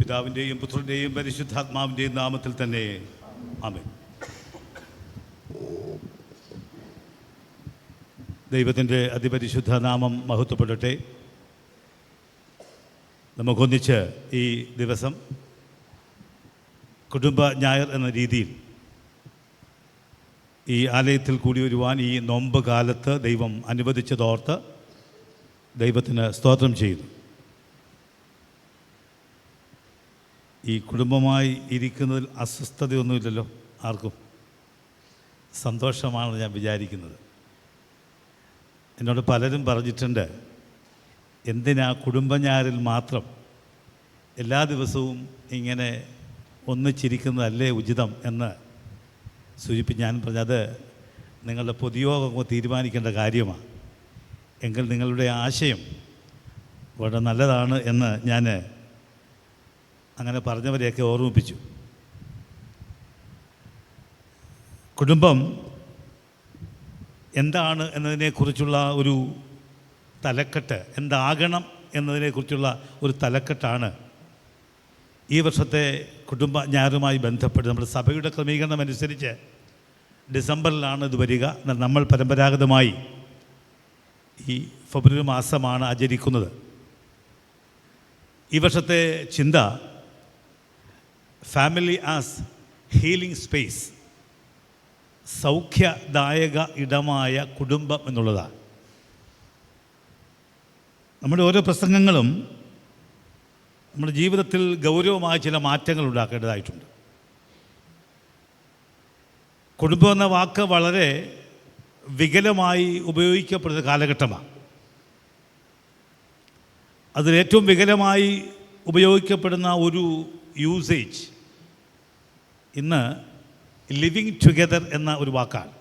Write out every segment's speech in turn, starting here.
പിതാവിൻ്റെയും പുത്രൻ്റെയും പരിശുദ്ധാത്മാവിൻ്റെയും നാമത്തിൽ തന്നെ ആമേൻ. ദൈവത്തിൻ്റെ അതിപരിശുദ്ധ നാമം മഹത്വപ്പെടട്ടെ. നമുക്കൊന്നിച്ച് ഈ ദിവസം കുടുംബ ഞായർ എന്ന രീതിയിൽ ഈ ആലയത്തിൽ കൂടി വരുവാൻ ഈ നോമ്പ് കാലത്ത് ദൈവം അനുവദിച്ചതോർത്ത് ദൈവത്തിന് സ്തോത്രം ചെയ്യുന്നു. ഈ കുടുംബമായി ഇരിക്കുന്നതിൽ അസ്വസ്ഥതയൊന്നുമില്ലല്ലോ ആർക്കും? സന്തോഷമാണെന്ന് ഞാൻ വിചാരിക്കുന്നത്. എന്നോട് പലരും പറഞ്ഞിട്ടുണ്ട്, എന്തിനാ കുടുംബഞായറിൽ മാത്രം എല്ലാ ദിവസവും ഇങ്ങനെ ഒന്നിച്ചിരിക്കുന്നതല്ലേ ഉചിതം എന്ന് സൂചിപ്പിച്ച് ഞാൻ പറഞ്ഞത് നിങ്ങളുടെ പൊതുയോഗം തീരുമാനിക്കേണ്ട കാര്യമാണ്. എങ്കിൽ നിങ്ങളുടെ ആശയം വളരെ നല്ലതാണ് എന്ന് ഞാൻ അങ്ങനെ പറഞ്ഞവരെയൊക്കെ ഓർമ്മിപ്പിച്ചു. കുടുംബം എന്താണ് എന്നതിനെക്കുറിച്ചുള്ള ഒരു തലക്കെട്ട്, എന്താകണം എന്നതിനെക്കുറിച്ചുള്ള ഒരു തലക്കെട്ടാണ് ഈ വർഷത്തെ കുടുംബ ഞായറുമായി ബന്ധപ്പെട്ട് നമ്മുടെ സഭയുടെ ക്രമീകരണം അനുസരിച്ച് ഡിസംബറിലാണ് ഇത് വരിക. നമ്മൾ പരമ്പരാഗതമായി ഈ ഫെബ്രുവരി മാസമാണ് ആചരിക്കുന്നത്. ഈ വർഷത്തെ ചിന്ത ഫാമിലി ആസ് ഹീലിംഗ് സ്പേസ്, സൗഖ്യദായക ഇടമായ കുടുംബം എന്നുള്ളതാണ്. നമ്മുടെ ഓരോ പ്രസംഗങ്ങളും നമ്മുടെ ജീവിതത്തിൽ ഗൗരവമായ ചില മാറ്റങ്ങൾ ഉണ്ടാക്കേണ്ടതായിട്ടുണ്ട്. കുടുംബം എന്ന വാക്ക് വളരെ വികലമായി ഉപയോഗിക്കപ്പെടുന്ന കാലഘട്ടമാണ്. അതിലേറ്റവും വികലമായി ഉപയോഗിക്കപ്പെടുന്ന ഒരു യൂസേജ് ഇന്ന് ലിവിങ് ടുഗെദർ എന്ന ഒരു വാക്കാണ്.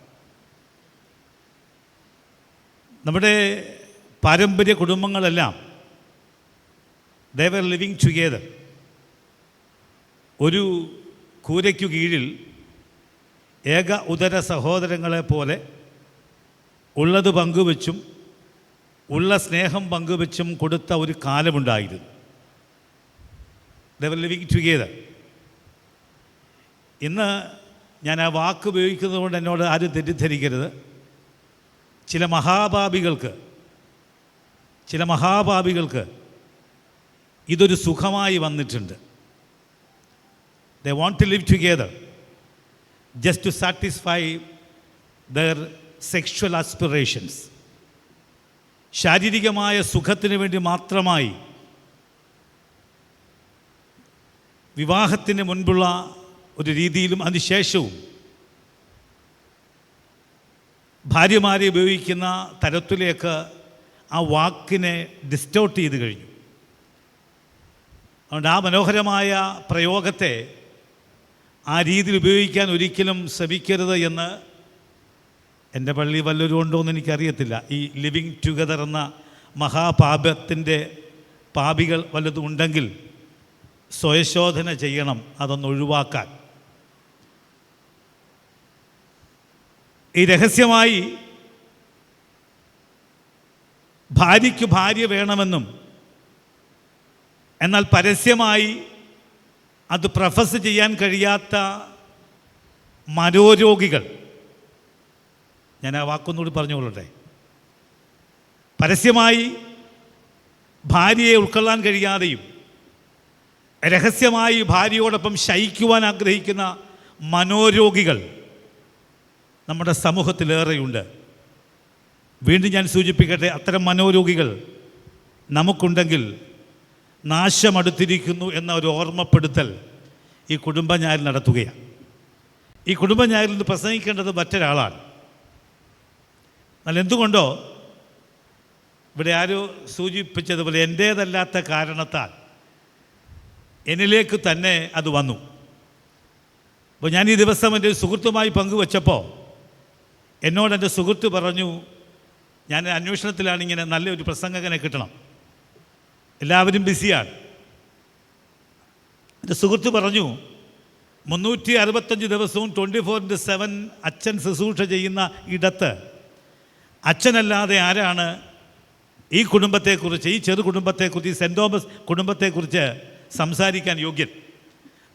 നമ്മുടെ പാരമ്പര്യ കുടുംബങ്ങളെല്ലാം they were living together. ഒരു കൂരയ്ക്കു കീഴിൽ ഏക ഉദര സഹോദരങ്ങളെ പോലെ ഉള്ളത് പങ്കുവെച്ചും ഉള്ള സ്നേഹം പങ്കുവെച്ചും കൊടുത്ത ഒരു കാലമുണ്ടായിരുന്നു. they were living together. ഇന്ന് ഞാൻ ആ വാക്ക് ഉപയോഗിക്കുന്നത് കൊണ്ട് എന്നോട് ആരും തെറ്റിദ്ധരിക്കരുത്. ചില മഹാപാപികൾക്ക് ഇതൊരു സുഖമായി വന്നിട്ടുണ്ട്. they want to live together just to satisfy their sexual aspirations. ശാരീരികമായ സുഖത്തിന് വേണ്ടി മാത്രമായി വിവാഹത്തിന് മുൻപുള്ള ഒരു രീതിയിലും അതിനുശേഷവും ഭാര്യമാരെ ഉപയോഗിക്കുന്ന തരത്തിലേക്ക് ആ വാക്കിനെ ഡിസ്റ്റോർട്ട് ചെയ്ത് കഴിഞ്ഞു. അതുകൊണ്ട് ആ മനോഹരമായ പ്രയോഗത്തെ ആ രീതിയിൽ ഉപയോഗിക്കാൻ ഒരിക്കലും ശ്രമിക്കരുത് എന്ന് എൻ്റെ പള്ളി വല്ലവരും ഉണ്ടോ എന്ന് എനിക്കറിയത്തില്ല. ഈ ലിവിങ് ടുഗദർ എന്ന മഹാപാപത്തിൻ്റെ പാപികൾ വല്ലതും ഉണ്ടെങ്കിൽ സ്വയശോധന ചെയ്യണം, അതൊന്ന് ഒഴിവാക്കാൻ. ഈ രഹസ്യമായി ഭാര്യയ്ക്ക് ഭാര്യ വേണമെന്നും എന്നാൽ പരസ്യമായി അത് പ്രൊഫസ് ചെയ്യാൻ കഴിയാത്ത മനോരോഗികൾ, ഞാൻ ആ വാക്കൊന്നുകൂടി പറഞ്ഞുകൊള്ളട്ടെ, പരസ്യമായി ഭാര്യയെ ഉൾക്കൊള്ളാൻ കഴിയാതെയും രഹസ്യമായി ഭാര്യയോടൊപ്പം ശയിക്കുവാൻ ആഗ്രഹിക്കുന്ന മനോരോഗികൾ നമ്മുടെ സമൂഹത്തിലേറെയുണ്ട്. വീണ്ടും ഞാൻ സൂചിപ്പിക്കട്ടെ, അത്തരം മനോരോഗികൾ നമുക്കുണ്ടെങ്കിൽ നാശമടുത്തിരിക്കുന്നു എന്ന ഒരു ഓർമ്മപ്പെടുത്തൽ ഈ കുടുംബഞായറിൽ നടത്തുകയാണ്. ഈ കുടുംബഞായറിൽ നിന്ന് പ്രസംഗിക്കേണ്ടത് മറ്റൊരാളാണ്. എന്നാൽ എന്തുകൊണ്ടോ ഇവിടെ ആരോ സൂചിപ്പിച്ചതുപോലെ എൻ്റേതല്ലാത്ത കാരണത്താൽ എന്നിലേക്ക് തന്നെ അത് വന്നു. അപ്പോൾ ഞാൻ ഈ ദിവസം എൻ്റെ ഒരു സുഹൃത്തുമായി പങ്കുവച്ചപ്പോൾ എന്നോട് എൻ്റെ സുഹൃത്ത് പറഞ്ഞു, ഞാൻ അന്വേഷണത്തിലാണ്, ഇങ്ങനെ നല്ലൊരു പ്രസംഗകനെ കിട്ടണം, എല്ലാവരും ബിസിയാണ്. എൻ്റെ സുഹൃത്ത് പറഞ്ഞു, 365 ദിവസവും 24/7 അച്ഛൻ ശുശ്രൂഷ ചെയ്യുന്ന ഇടത്ത് അച്ഛനല്ലാതെ ആരാണ് ഈ കുടുംബത്തെക്കുറിച്ച്, ഈ ചെറു കുടുംബത്തെക്കുറിച്ച്, ഈ സെൻറ്റ് തോമസ് കുടുംബത്തെക്കുറിച്ച് സംസാരിക്കാൻ യോഗ്യൻ.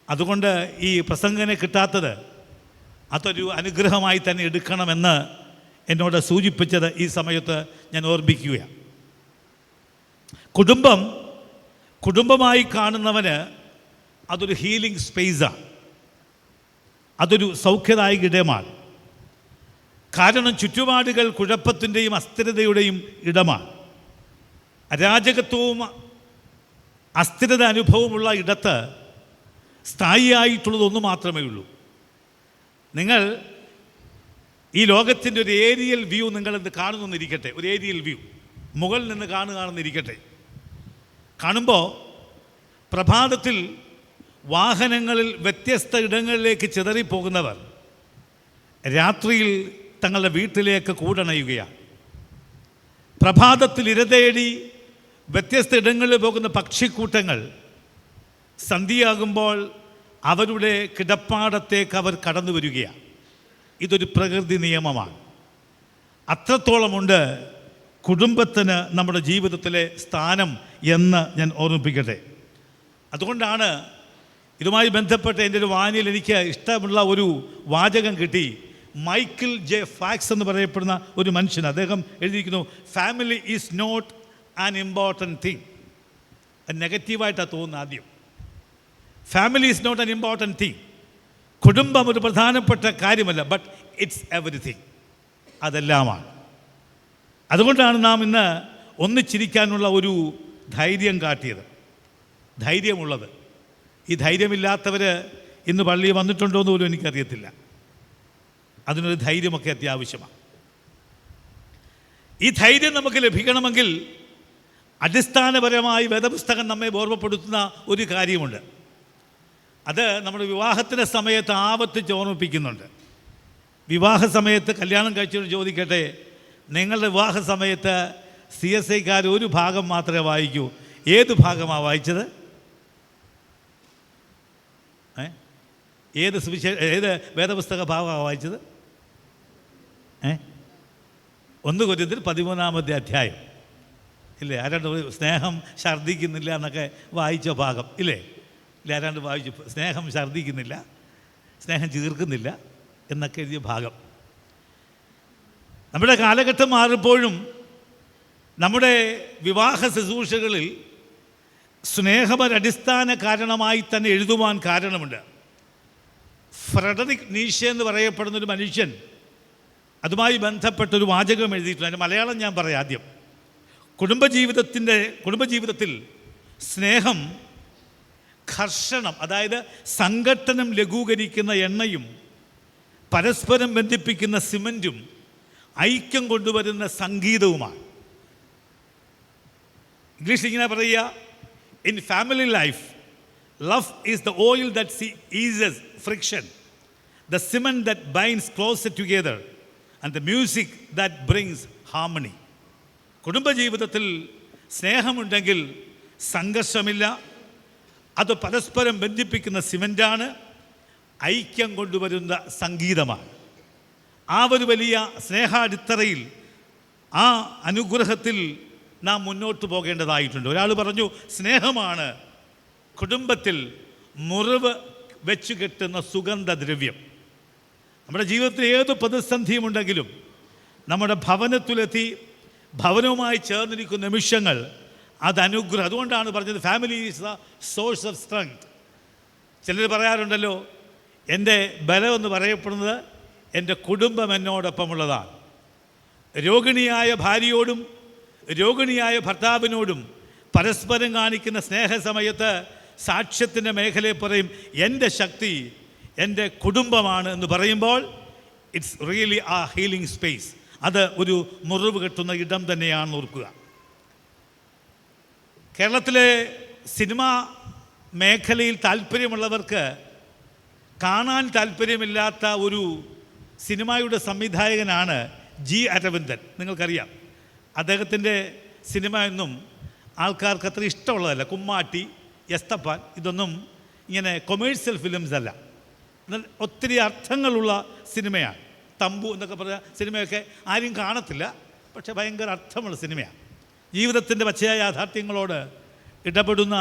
അതുകൊണ്ട് ഈ പ്രസംഗനെ കിട്ടാത്തത് അതൊരു അനുഗ്രഹമായി തന്നെ എടുക്കണമെന്ന് എന്നോട് സൂചിപ്പിച്ചത് ഈ സമയത്ത് ഞാൻ ഓർമ്മിക്കുകയാണ്. കുടുംബമായി കാണുന്നവന് അതൊരു ഹീലിംഗ് സ്പേസാണ്, അതൊരു സൗഖ്യദായക ഇടമാണ്. കാരണം ചുറ്റുപാടുകൾ കുഴപ്പത്തിൻ്റെയും അസ്ഥിരതയുടെയും ഇടമാണ്. അരാജകത്വവും അസ്ഥിരത അനുഭവമുള്ള ഇടത്ത് സ്ഥായിയായിട്ടുള്ളതൊന്നു മാത്രമേ ഉള്ളൂ. നിങ്ങൾ ഈ ലോകത്തിൻ്റെ ഒരു ഏരിയൽ വ്യൂ നിങ്ങളെന്ത് കാണുന്നെന്നിരിക്കട്ടെ, ഒരു ഏരിയൽ വ്യൂ മുകളിൽ നിന്ന് കാണുകയാണെന്നിരിക്കട്ടെ. കാണുമ്പോൾ പ്രഭാതത്തിൽ വാഹനങ്ങളിൽ വ്യത്യസ്ത ഇടങ്ങളിലേക്ക് ചിതറിപ്പോകുന്നവർ രാത്രിയിൽ തങ്ങളുടെ വീട്ടിലേക്ക് കൂടണയുകയാണ്. പ്രഭാതത്തിൽ ഇരതേടി വ്യത്യസ്ത ഇടങ്ങളിൽ പോകുന്ന പക്ഷിക്കൂട്ടങ്ങൾ സന്ധ്യയാകുമ്പോൾ അവരുടെ കിടപ്പാടത്തേക്ക് അവർ കടന്നു വരികയാണ്. ഇതൊരു പ്രകൃതി നിയമമാണ്. അത്രത്തോളമുണ്ട് കുടുംബത്തിന് നമ്മുടെ ജീവിതത്തിലെ സ്ഥാനം എന്ന് ഞാൻ ഓർമ്മിപ്പിക്കട്ടെ. അതുകൊണ്ടാണ് ഇതുമായി ബന്ധപ്പെട്ട് എൻ്റെ ഒരു വായനയിൽ എനിക്ക് ഇഷ്ടമുള്ള ഒരു വാചകം കിട്ടി. മൈക്കിൾ ജെ ഫാക്സ് എന്ന് പറയപ്പെടുന്ന ഒരു മനുഷ്യൻ, അദ്ദേഹം എഴുതിയിരിക്കുന്നു, family is not an important thing. അത് നെഗറ്റീവായിട്ടാണ് തോന്നുന്നത്. ആദ്യം family is not an important thing. കുടുംബം ഒരു പ്രധാനപ്പെട്ട കാര്യമല്ല, ബട്ട് ഇറ്റ്സ് എവറിഥിങ്, അതെല്ലാമാണ്. അതുകൊണ്ടാണ് നാം ഇന്ന് ഒന്നിച്ചിരിക്കാനുള്ള ഒരു ധൈര്യം കാട്ടിയത്, ധൈര്യമുള്ളത്. ഈ ധൈര്യമില്ലാത്തവർ ഇന്ന് പള്ളിയിൽ വന്നിട്ടുണ്ടോ എന്ന് പോലും എനിക്കറിയത്തില്ല. അതിനൊരു ധൈര്യമൊക്കെ അത്യാവശ്യമാണ്. ഈ ധൈര്യം നമുക്ക് ലഭിക്കണമെങ്കിൽ അടിസ്ഥാനപരമായി വേദപുസ്തകം നമ്മെ ഓർമ്മപ്പെടുത്തുന്ന ഒരു കാര്യമുണ്ട്. അത് നമ്മുടെ വിവാഹത്തിൻ്റെ സമയത്ത് ആവർത്തിച്ച് ഓർമ്മിപ്പിക്കുന്നുണ്ട്. വിവാഹ സമയത്ത് കല്യാണം കഴിച്ചവർ ചോദിക്കട്ടെ, നിങ്ങളുടെ വിവാഹ സമയത്ത് CSIക്കാർ ഒരു ഭാഗം മാത്രമേ വായിക്കൂ. ഏത് ഭാഗമാണ് വായിച്ചത്? ഏത് വേദപുസ്തക ഭാഗമാണ് വായിച്ചത്? 1 കൊരിന്ത്യർ 13-ാമത്തെ അധ്യായം ഇല്ലേ? ആരാണ്ട് സ്നേഹം ഛർദ്ദിക്കുന്നില്ല എന്നൊക്കെ വായിച്ച ഭാഗം ഇല്ലേ? ഇല്ല, ആരാണ്ട് വായിച്ചു, സ്നേഹം ഛർദ്ദിക്കുന്നില്ല, സ്നേഹം ചീർക്കുന്നില്ല എന്നൊക്കെ എഴുതിയ ഭാഗം. നമ്മുടെ കാലഘട്ടം മാറിപ്പോഴും നമ്മുടെ വിവാഹ ശുശ്രൂഷകളിൽ സ്നേഹമൊരടിസ്ഥാന കാരണമായി തന്നെ എഴുതുവാൻ കാരണമുണ്ട്. ഫ്രെഡറിക് നീഷെ എന്ന് പറയപ്പെടുന്നൊരു മനുഷ്യൻ അതുമായി ബന്ധപ്പെട്ടൊരു വാചകം എഴുതിയിട്ടുണ്ട്. അതിൻ്റെ മലയാളം ഞാൻ പറയാം ആദ്യം. കുടുംബജീവിതത്തിൽ സ്നേഹം ഘർഷണം, അതായത് സംഘട്ടനം ലഘൂകരിക്കുന്ന എണ്ണയും പരസ്പരം ബന്ധിപ്പിക്കുന്ന സിമൻറ്റും ഐക്യം കൊണ്ടുവരുന്ന സംഗീതവുമാണ്. ഇംഗ്ലീഷിൽ ഇങ്ങനെ പറയുക, in family life love is the oil that eases friction, the cement that binds closer together, and the music that brings harmony. കുടുംബജീവിതത്തിൽ സ്നേഹമുണ്ടെങ്കിൽ സംഘർഷമില്ല, അത് പരസ്പരം ബന്ധിപ്പിക്കുന്ന സിമൻ്റാണ്, ഐക്യം കൊണ്ടുവരുന്ന സംഗീതമാണ്. ആ ഒരു വലിയ സ്നേഹാടിത്തറയിൽ, ആ അനുഗ്രഹത്തിൽ നാം മുന്നോട്ട് പോകേണ്ടതായിട്ടുണ്ട്. ഒരാൾ പറഞ്ഞു, സ്നേഹമാണ് കുടുംബത്തിൽ മുറിവ് വെച്ച് കെട്ടുന്ന സുഗന്ധദ്രവ്യം. നമ്മുടെ ജീവിതത്തിൽ ഏത് പ്രതിസന്ധിയുമുണ്ടെങ്കിലും നമ്മുടെ ഭവനത്തിലെത്തി ഭവനവുമായി ചേർന്നിരിക്കുന്ന നിമിഷങ്ങൾ അത് അനുഗ്രഹം. അതുകൊണ്ടാണ് പറഞ്ഞത് family is the source of strength. ചിലർ പറയാറുണ്ടല്ലോ, എൻ്റെ ബലം എന്ന് പറയപ്പെടുന്നത് എൻ്റെ കുടുംബം എന്നോടൊപ്പമുള്ളതാണ്. രോഗിണിയായ ഭാര്യയോടും രോഗിണിയായ ഭർത്താവിനോടും പരസ്പരം കാണിക്കുന്ന സ്നേഹസമയത്ത് സാക്ഷ്യത്തിൻ്റെ മേഖലയിൽ പറയും, എൻ്റെ ശക്തി എൻ്റെ കുടുംബമാണ് എന്ന് പറയുമ്പോൾ ഇറ്റ്സ് റിയലി ആ ഹീലിംഗ് സ്പേസ്. അത് ഒരു മുറിവ് കെട്ടുന്ന ഇടം തന്നെയാണെന്ന് ഓർക്കുക. കേരളത്തിലെ സിനിമാ മേഖലയിൽ താല്പര്യമുള്ളവർക്ക് കാണാൻ താല്പര്യമില്ലാത്ത ഒരു സിനിമയുടെ സംവിധായകനാണ് ജി അരവിന്ദൻ. നിങ്ങൾക്കറിയാം, അദ്ദേഹത്തിൻ്റെ സിനിമ എന്നും ആൾക്കാർക്ക് അത്ര ഇഷ്ടമുള്ളതല്ല. കുമ്മാട്ടി, എസ്തപ്പാൻ, ഇതൊന്നും ഇങ്ങനെ കൊമേഴ്സ്യൽ ഫിലിംസ് അല്ല, എന്നാൽ ഒത്തിരി അർത്ഥങ്ങളുള്ള സിനിമയാണ്. തമ്പു എന്നൊക്കെ പറഞ്ഞ സിനിമയൊക്കെ ആരും കാണത്തില്ല, പക്ഷേ ഭയങ്കര അർത്ഥമുള്ള സിനിമയാണ്. ജീവിതത്തിൻ്റെ പച്ചയായ യാഥാർത്ഥ്യങ്ങളോട് ഇടപെടുന്ന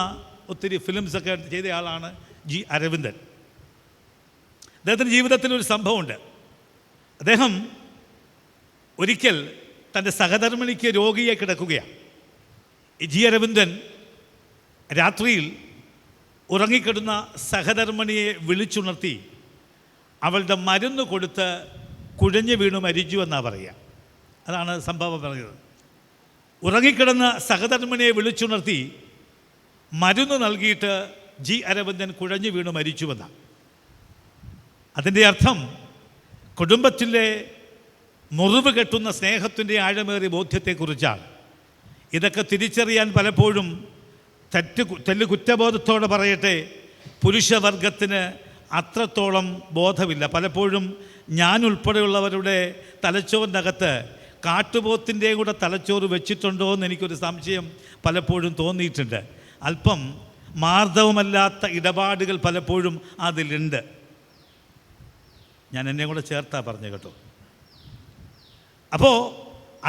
ഒത്തിരി ഫിലിംസൊക്കെ ചെയ്തയാളാണ് ജി അരവിന്ദൻ. അദ്ദേഹത്തിൻ്റെ ജീവിതത്തിൽ ഒരു സംഭവമുണ്ട്. അദ്ദേഹം ഒരിക്കൽ തൻ്റെ സഹധർമ്മിണിക്ക് രോഗിയെ കിടക്കുകയാണ്. ജി അരവിന്ദൻ രാത്രിയിൽ ഉറങ്ങിക്കിടുന്ന സഹധർമ്മിണിയെ വിളിച്ചുണർത്തി അവളുടെ മരുന്ന് കൊടുത്ത് കുഴഞ്ഞു വീണു മരിച്ചു എന്നാണ് പറയുക. അതാണ് സംഭവം പറയുന്നത്. ഉറങ്ങിക്കിടന്ന സഹധർമ്മിണിയെ വിളിച്ചുണർത്തി മരുന്ന് നൽകിയിട്ട് ജി അരവിന്ദൻ കുഴഞ്ഞു വീണു മരിച്ചുവെന്നാണ്. അതിൻ്റെ അർത്ഥം കുടുംബത്തിലെ മുറിവ് കെട്ടുന്ന സ്നേഹത്തിൻ്റെ ആഴമേറിയ ബോധ്യത്തെക്കുറിച്ചാണ്. ഇതൊക്കെ തിരിച്ചറിയാൻ പലപ്പോഴും തെല്ല് കുറ്റബോധത്തോടെ പറയട്ടെ, പുരുഷവർഗത്തിന് അത്രത്തോളം ബോധമില്ല. പലപ്പോഴും ഞാൻ ഉൾപ്പെടെയുള്ളവരുടെ തലച്ചോറിനകത്ത് കാട്ടുപോത്തിൻ്റെയും കൂടെ തലച്ചോറ് വെച്ചിട്ടുണ്ടോ എന്ന് എനിക്കൊരു സംശയം പലപ്പോഴും തോന്നിയിട്ടുണ്ട്. അല്പം മാർദ്ദവമല്ലാത്ത ഇടപാടുകൾ പലപ്പോഴും അതിലുണ്ട്. ഞാൻ എന്നെ കൂടെ ചേർത്താ പറഞ്ഞു കേട്ടോ. അപ്പോൾ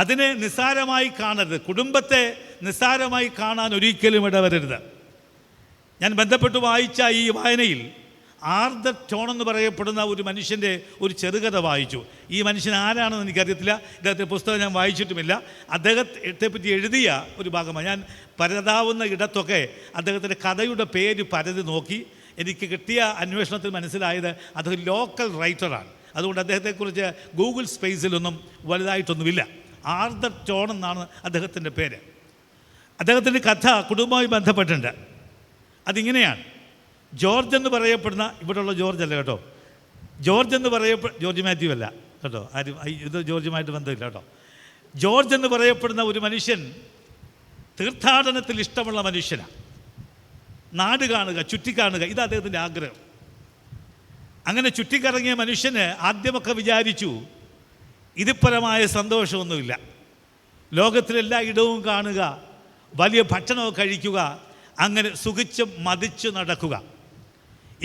അതിനെ നിസ്സാരമായി കാണരുത്. കുടുംബത്തെ നിസ്സാരമായി കാണാൻ ഒരിക്കലും ഇടവരരുത്. ഞാൻ ബന്ധപ്പെട്ട് വായിച്ച ഈ വായനയിൽ ആർതർ ടോൺ എന്ന് പറയപ്പെടുന്ന ഒരു മനുഷ്യൻ്റെ ഒരു ചെറുകഥ വായിച്ചു. ഈ മനുഷ്യൻ ആരാണെന്ന് എനിക്കറിയത്തില്ല. ഇദ്ദേഹത്തിൻ്റെ പുസ്തകം ഞാൻ വായിച്ചിട്ടുമില്ല. അദ്ദേഹത്തെപ്പറ്റി എഴുതിയ ഒരു ഭാഗമാണ്. ഞാൻ പരതാവുന്ന ഇടത്തൊക്കെ അദ്ദേഹത്തിൻ്റെ കഥയുടെ പേര് പരതി നോക്കി. എനിക്ക് കിട്ടിയ അന്വേഷണത്തിൽ മനസ്സിലായത് അദ്ദേഹം ലോക്കൽ റൈറ്ററാണ്. അതുകൊണ്ട് അദ്ദേഹത്തെക്കുറിച്ച് ഗൂഗിൾ സ്പേസിലൊന്നും വലുതായിട്ടൊന്നുമില്ല. ആർതർ ടോൺ എന്നാണ് അദ്ദേഹത്തിൻ്റെ പേര്. അദ്ദേഹത്തിൻ്റെ കഥ കുടുംബവുമായി ബന്ധപ്പെട്ടുണ്ട്. അതിങ്ങനെയാണ്. ജോർജ് എന്ന് പറയപ്പെടുന്ന, ഇവിടെയുള്ള ജോർജ് അല്ല കേട്ടോ, ജോർജ് എന്ന് ജോർജ് മാത്യു അല്ല കേട്ടോ, ആരും ഇത് ജോർജുമായിട്ട് ബന്ധമില്ല കേട്ടോ. ജോർജ് എന്ന് പറയപ്പെടുന്ന ഒരു മനുഷ്യൻ തീർത്ഥാടനത്തിൽ ഇഷ്ടമുള്ള മനുഷ്യനാണ്. നാട് കാണുക, ചുറ്റിക്കാണുക, ഇത് അദ്ദേഹത്തിൻ്റെ ആഗ്രഹം. അങ്ങനെ ചുറ്റിക്കറങ്ങിയ മനുഷ്യന് ആദ്യമൊക്കെ വിചാരിച്ചു ഇതിപ്പരമായ സന്തോഷമൊന്നുമില്ല. ലോകത്തിലെല്ലാ ഇടവും കാണുക, വലിയ ഭക്ഷണമൊക്കെ കഴിക്കുക, അങ്ങനെ സുഖിച്ച് മതിച്ച് നടക്കുക.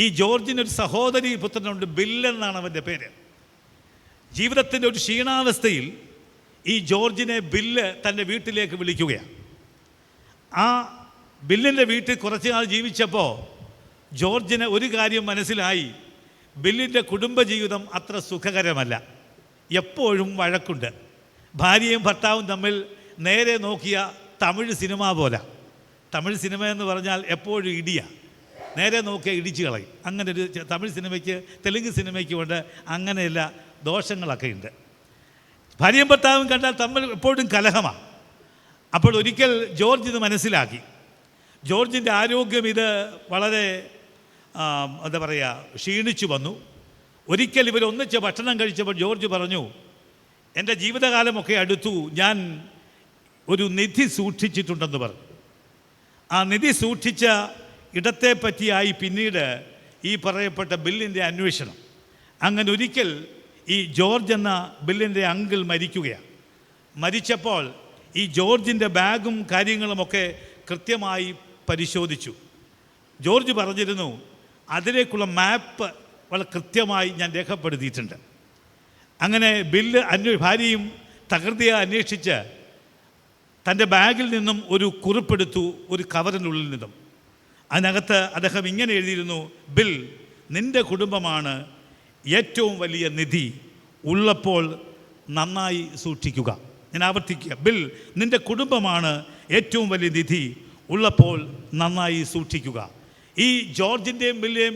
ഈ ജോർജിനൊരു സഹോദരി പുത്രനുണ്ട്, ബില്ലെന്നാണ് അവൻ്റെ പേര്. ജീവിതത്തിൻ്റെ ഒരു ക്ഷീണാവസ്ഥയിൽ ഈ ജോർജിനെ ബില്ല് തൻ്റെ വീട്ടിലേക്ക് വിളിക്കുകയാണ്. ആ ബില്ലിൻ്റെ വീട്ടിൽ കുറച്ച് നാൾ ജീവിച്ചപ്പോൾ ജോർജിന് ഒരു കാര്യം മനസ്സിലായി. ബില്ലിൻ്റെ കുടുംബജീവിതം അത്ര സുഖകരമല്ല. എപ്പോഴും വഴക്കുണ്ട്. ഭാര്യയും ഭർത്താവും തമ്മിൽ നേരെ നോക്കിയ തമിഴ് സിനിമ പോലെ. തമിഴ് സിനിമ എന്ന് പറഞ്ഞാൽ എപ്പോഴും ഇടിയാണ്. നേരെ നോക്കിയാൽ ഇടിച്ചു കളയും. അങ്ങനെ ഒരു തമിഴ് സിനിമയ്ക്ക് തെലുങ്ക് സിനിമയ്ക്കും ഉണ്ട് അങ്ങനെയുള്ള ദോഷങ്ങളൊക്കെ ഉണ്ട്. ഭാര്യയും ഭർത്താവും കണ്ടാൽ തമ്മിൽ എപ്പോഴും കലഹമാണ്. അപ്പോൾ ഒരിക്കൽ ജോർജ് ഇത് മനസ്സിലാക്കി. ജോർജിൻ്റെ ആരോഗ്യം ഇത് വളരെ എന്താ പറയുക, ക്ഷീണിച്ചു വന്നു. ഒരിക്കൽ ഇവർ ഒന്നിച്ച് ഭക്ഷണം കഴിച്ചപ്പോൾ ജോർജ് പറഞ്ഞു, എൻ്റെ ജീവിതകാലമൊക്കെ അടുത്തു, ഞാൻ ഒരു നിധി സൂക്ഷിച്ചിട്ടുണ്ടെന്ന് പറഞ്ഞു. ആ നിധി സൂക്ഷിച്ച ഇടത്തെ പറ്റിയായി പിന്നീട് ഈ പറയപ്പെട്ട ബില്ലിൻ്റെ അന്വേഷണം. അങ്ങനെ ഒരിക്കൽ ഈ ജോർജ് എന്ന ബില്ലിൻ്റെ അങ്കിൾ മരിക്കുകയാണ്. മരിച്ചപ്പോൾ ഈ ജോർജിൻ്റെ ബാഗും കാര്യങ്ങളുമൊക്കെ കൃത്യമായി പരിശോധിച്ചു. ജോർജ് പറഞ്ഞിരുന്നു, അതിലേക്കുള്ള മാപ്പ് വളരെ കൃത്യമായി ഞാൻ രേഖപ്പെടുത്തിയിട്ടുണ്ട്. അങ്ങനെ ബില്ല് ഭാര്യയും തകൃതിയെ അന്വേഷിച്ച് തൻ്റെ ബാഗിൽ നിന്നും ഒരു കുറിപ്പെടുത്തു, ഒരു കവറിനുള്ളിൽ നിന്നും. അതിനകത്ത് അദ്ദേഹം ഇങ്ങനെ എഴുതിയിരുന്നു, ബിൽ, നിൻ്റെ കുടുംബമാണ് ഏറ്റവും വലിയ നിധി, ഉള്ളപ്പോൾ നന്നായി സൂക്ഷിക്കുക. ഞാൻ ആവർത്തിക്കുക, ബിൽ, നിൻ്റെ കുടുംബമാണ് ഏറ്റവും വലിയ നിധി, ഉള്ളപ്പോൾ നന്നായി സൂക്ഷിക്കുക. ഈ ജോർജിൻ്റെയും ബില്ലിനെയും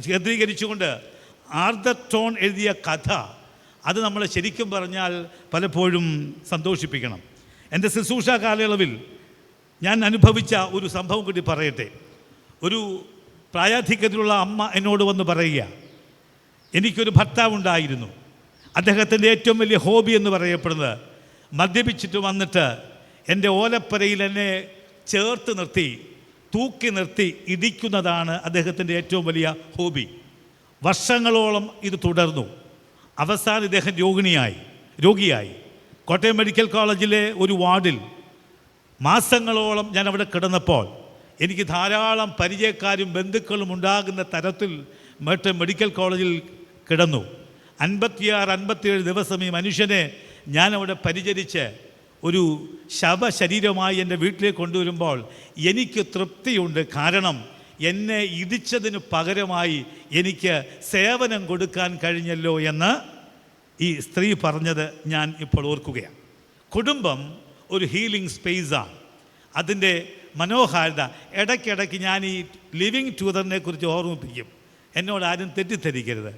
കേന്ദ്രീകരിച്ചുകൊണ്ട് ആർതർ ടോൺ എഴുതിയ കഥ, അത് നമ്മളെ ശരിക്കും പറഞ്ഞാൽ പലപ്പോഴും സന്തോഷിപ്പിക്കണം. എൻ്റെ ശുശ്രൂഷ കാലയളവിൽ ഞാൻ അനുഭവിച്ച ഒരു സംഭവം കൂടി പറയട്ടെ. ഒരു പ്രായാധിക്യത്തിലുള്ള അമ്മ എന്നോട് വന്ന് പറയുക, എനിക്കൊരു ഭർത്താവുണ്ടായിരുന്നു. അദ്ദേഹത്തിൻ്റെ ഏറ്റവും വലിയ ഹോബി എന്ന് പറയപ്പെടുന്നത് മദ്യപിച്ചിട്ട് വന്നിട്ട് എൻ്റെ ഓലപ്പരയിൽ എന്നെ ചേർത്ത് നിർത്തി, തൂക്കി നിർത്തി ഇടിക്കുന്നതാണ് അദ്ദേഹത്തിൻ്റെ ഏറ്റവും വലിയ ഹോബി. വർഷങ്ങളോളം ഇത് തുടർന്നു. അവസാനം ഇദ്ദേഹം രോഗിയായി. കോട്ടയം മെഡിക്കൽ കോളേജിലെ ഒരു വാർഡിൽ മാസങ്ങളോളം ഞാൻ അവിടെ കിടന്നപ്പോൾ എനിക്ക് ധാരാളം പരിചയക്കാരും ബന്ധുക്കളും ഉണ്ടാകുന്ന തരത്തിൽ മെഡിക്കൽ കോളേജിൽ കിടന്നു. 56-57 ദിവസം ഈ മനുഷ്യനെ ഞാനവിടെ പരിചരിച്ച് ഒരു ശവശരീരമായി എൻ്റെ വീട്ടിലേക്ക് കൊണ്ടുവരുമ്പോൾ എനിക്ക് തൃപ്തിയുണ്ട്. കാരണം എന്നെ ഇടിച്ചതിന് പകരമായി എനിക്ക് സേവനം കൊടുക്കാൻ കഴിഞ്ഞല്ലോ എന്ന് ഈ സ്ത്രീ പറഞ്ഞത് ഞാൻ ഇപ്പോൾ ഓർക്കുകയാണ്. കുടുംബം ഒരു ഹീലിംഗ് സ്പേസാണ്. അതിൻ്റെ മനോഹാരിത ഇടയ്ക്കിടയ്ക്ക് ഞാൻ ഈ ലിവിങ് ടുഗദറിനെ കുറിച്ച് ഓർമ്മിപ്പിക്കും. എന്നോട് ആരും തെറ്റിദ്ധരിക്കരുത്.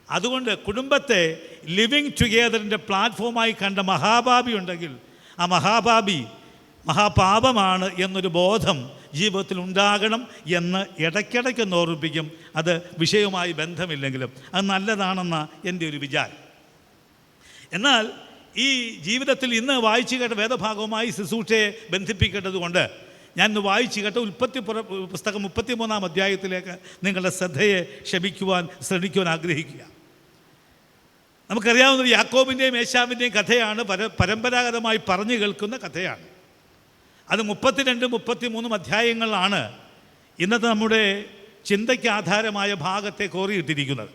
അതുകൊണ്ട് കുടുംബത്തെ ലിവിങ് ടുഗദറിൻ്റെ പ്ലാറ്റ്ഫോമായി കണ്ട മഹാപാപി ഉണ്ടെങ്കിൽ ആ മഹാപാപമാണ് എന്നൊരു ബോധം ജീവിതത്തിൽ ഉണ്ടാകണം എന്ന് ഇടയ്ക്കിടയ്ക്കൊന്ന് ഓർമ്മിപ്പിക്കും. അത് വിഷയവുമായി ബന്ധമില്ലെങ്കിലും അത് നല്ലതാണെന്ന എൻ്റെ ഒരു വിചാരം. എന്നാൽ ഈ ജീവിതത്തിൽ ഇന്ന് വായിച്ചു കേട്ട വേദഭാഗവുമായി ശുശ്രൂഷയെ ബന്ധിപ്പിക്കേണ്ടതുകൊണ്ട് ഞാൻ ഇന്ന് വായിച്ചു കേട്ട ഉൽപ്പത്തി പുസ്തകം 33-ാം അധ്യായത്തിലേക്ക് നിങ്ങളുടെ ശ്രദ്ധയെ ശ്രദ്ധിക്കുവാൻ ആഗ്രഹിക്കുക. നമുക്കറിയാവുന്നത് യാക്കോബിൻ്റെയും ഏശാവിൻ്റെയും കഥയാണ്. പരമ്പരാഗതമായി പറഞ്ഞു കേൾക്കുന്ന കഥയാണ്. അത് 32-33 അധ്യായങ്ങളിലാണ് ഇന്നത്തെ നമ്മുടെ ചിന്തയ്ക്ക് ആധാരമായ ഭാഗത്തെ കോറിയിട്ടിരിക്കുന്നത്.